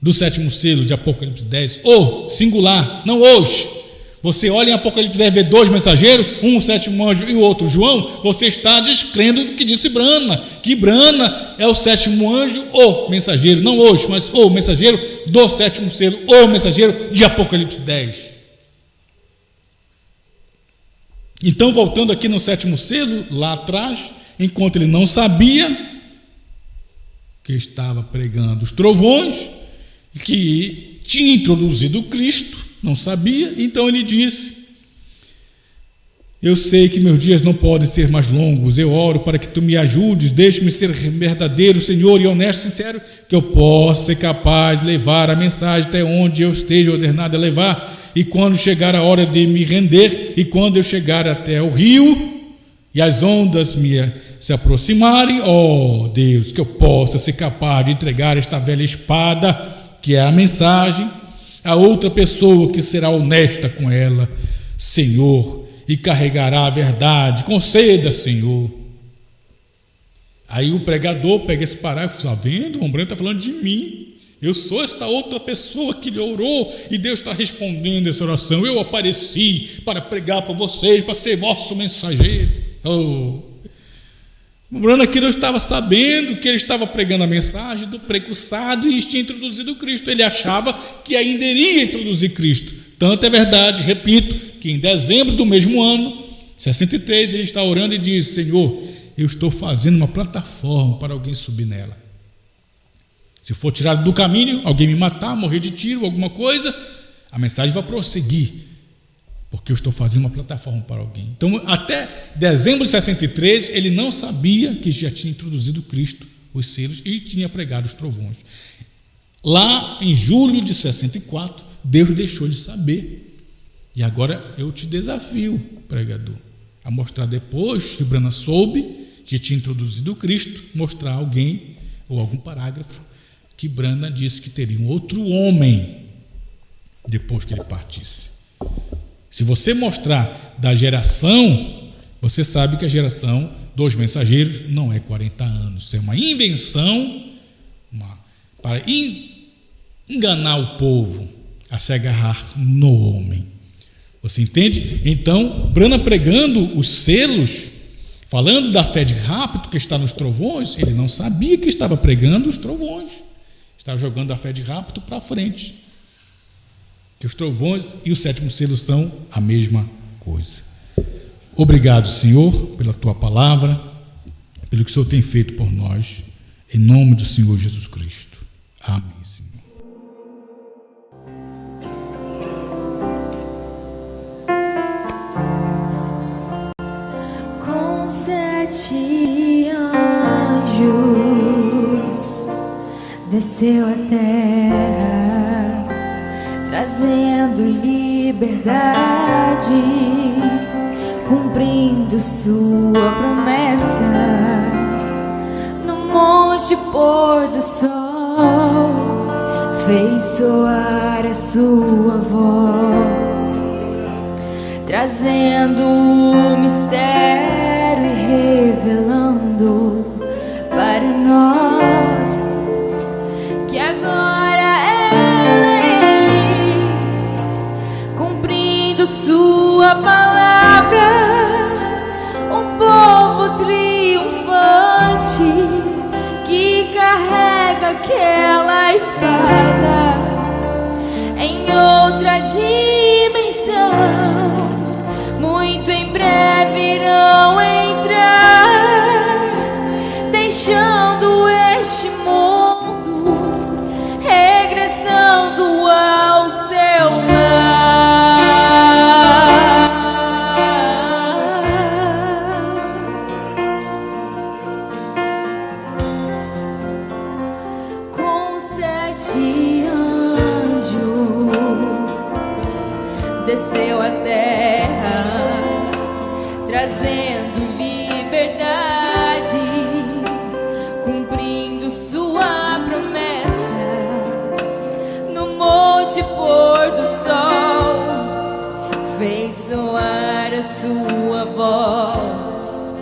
do 7º selo de Apocalipse 10, o singular, não hoje. Você olha em Apocalipse 10, vê 2 mensageiros, um o 7º anjo e o outro João, você está descrendo do que disse Brana, que Brana é o 7º anjo, o mensageiro, não hoje, mas o mensageiro do 7º selo, o mensageiro de Apocalipse 10. Então, voltando aqui no 7º selo, lá atrás, enquanto ele não sabia que estava pregando os trovões, que tinha introduzido Cristo, não sabia, então ele disse: eu sei que meus dias não podem ser mais longos, eu oro para que tu me ajudes, deixe-me ser verdadeiro, Senhor, e honesto e sincero, que eu possa ser capaz de levar a mensagem até onde eu esteja ordenado a levar, e quando chegar a hora de me render, e quando eu chegar até o rio, e as ondas se aproximarem, ó Deus, que eu possa ser capaz de entregar esta velha espada, que é a mensagem, a outra pessoa que será honesta com ela, Senhor, e carregará a verdade. Conceda, Senhor. Aí o pregador pega esse parágrafo, está vendo? O homem está falando de mim. Eu sou esta outra pessoa que lhe orou e Deus está respondendo essa oração. Eu apareci para pregar para vocês, para ser vosso mensageiro. O Bruno aqui não estava sabendo que ele estava pregando a mensagem do precursado e tinha introduzido Cristo. Ele achava que ainda iria introduzir Cristo. Tanto é verdade, repito, que em dezembro do mesmo ano, 63, ele está orando e diz: Senhor, eu estou fazendo uma plataforma para alguém subir nela. Se for tirado do caminho, alguém me matar, morrer de tiro, alguma coisa, a mensagem vai prosseguir, porque eu estou fazendo uma plataforma para alguém. Então, até dezembro de 63, ele não sabia que já tinha introduzido Cristo, os selos, e tinha pregado os trovões. Lá em julho de 64, Deus deixou ele saber. E agora eu te desafio, pregador, a mostrar depois que Brana soube que tinha introduzido Cristo, mostrar alguém ou algum parágrafo que Brana disse que teria um outro homem depois que ele partisse. Se você mostrar da geração, você sabe que a geração dos mensageiros não é 40 anos. Isso é uma invenção para enganar o povo, a se agarrar no homem. Você entende? Então, Brana pregando os selos, falando da fé de Rápido que está nos trovões, ele não sabia que estava pregando os trovões. Estava jogando a fé de Rápido para frente. Que os trovões e o 7º selo são a mesma coisa. Obrigado, Senhor, pela tua palavra, pelo que o Senhor tem feito por nós, em nome do Senhor Jesus Cristo. Amém, Senhor. Com 7 anjos desceu a terra, trazendo liberdade, cumprindo sua promessa. No monte pôr do sol, fez soar a sua voz, trazendo o mistério e revelando para nós que agora sua palavra, um povo triunfante que carrega aquela espada em outra dimensão. Muito em breve irão entrar, deixando este mundo, regressando ao seu lar. Desceu a terra, trazendo liberdade, cumprindo sua sua voz,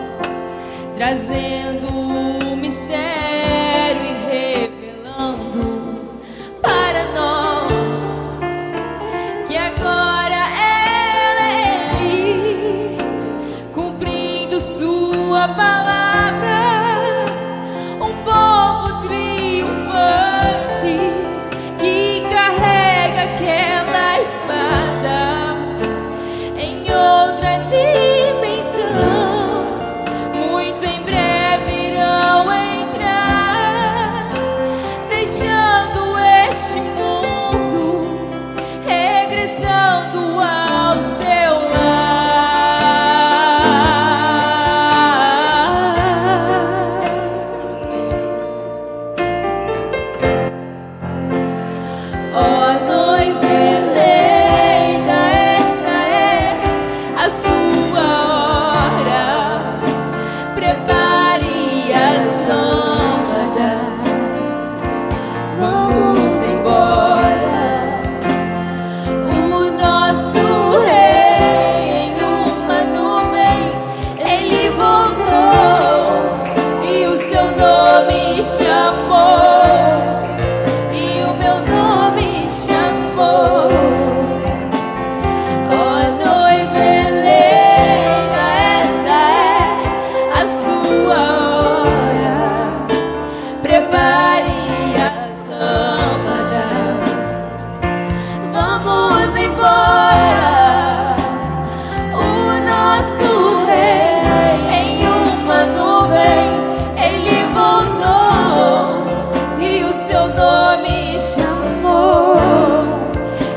trazendo o mistério e revelando para nós que agora ela é Ele, cumprindo sua palavra, um povo triunfante que carrega aquela espada em outra dimensão. Muito em breve irão entrar, deixando este mundo, regressando ao seu lar. Ó noiva eleita, esta é a sua hora. Prepare as lâmpadas, vamos embora. O nosso rei em uma nuvem, ele voltou e o seu nome chamou, e o meu nome chamou. Ó noiva eleita, esta é a sua hora. Prepare as lâmpadas, vamos embora. O nosso rei em uma nuvem, ele voltou e o seu nome chamou,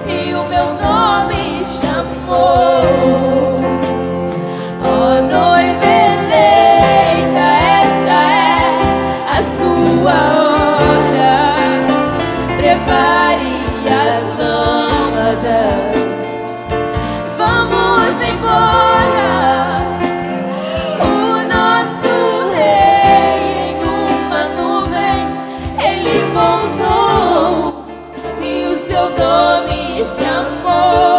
e o meu nome chamou. Ó noiva eleita, esta é a sua hora. Prepare as lâmpadas, vamos embora. O nosso rei em uma nuvem, ele voltou e o seu nome chamou,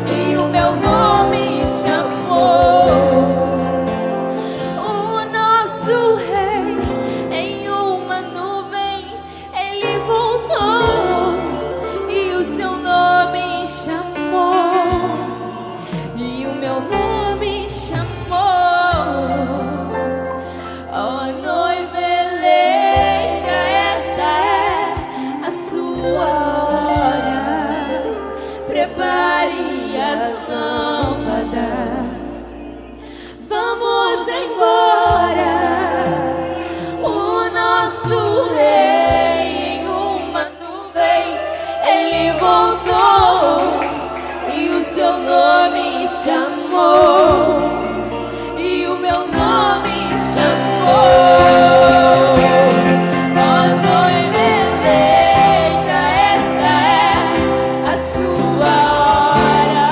e o meu nome chamou. O nosso rei em uma nuvem, ele voltou e o seu nome chamou, e o meu nome chamou. Ó noiva eleita, esta é a sua hora. Prepare as lâmpadas, vamos embora. O nosso rei em uma nuvem, ele voltou e o seu nome chamou, e o meu nome chamou. Ó noiva eleita, esta é a sua hora.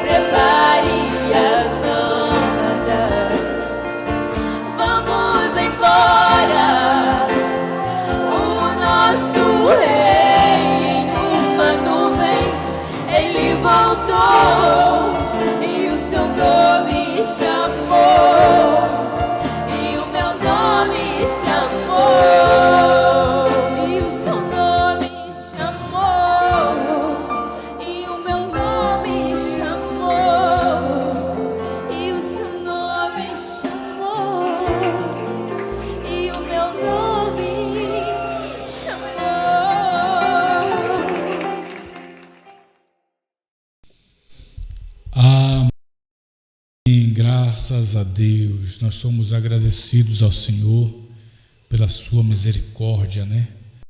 Prepare as lâmpadas, vamos embora. O nosso rei em uma nuvem, ele voltou e o seu nome chamou, e o meu nome chamou, e o seu nome chamou, e o meu nome chamou, e o seu nome chamou, e o meu nome chamou. Amém. Graças a Deus. Nós somos agradecidos ao Senhor pela sua misericórdia, né?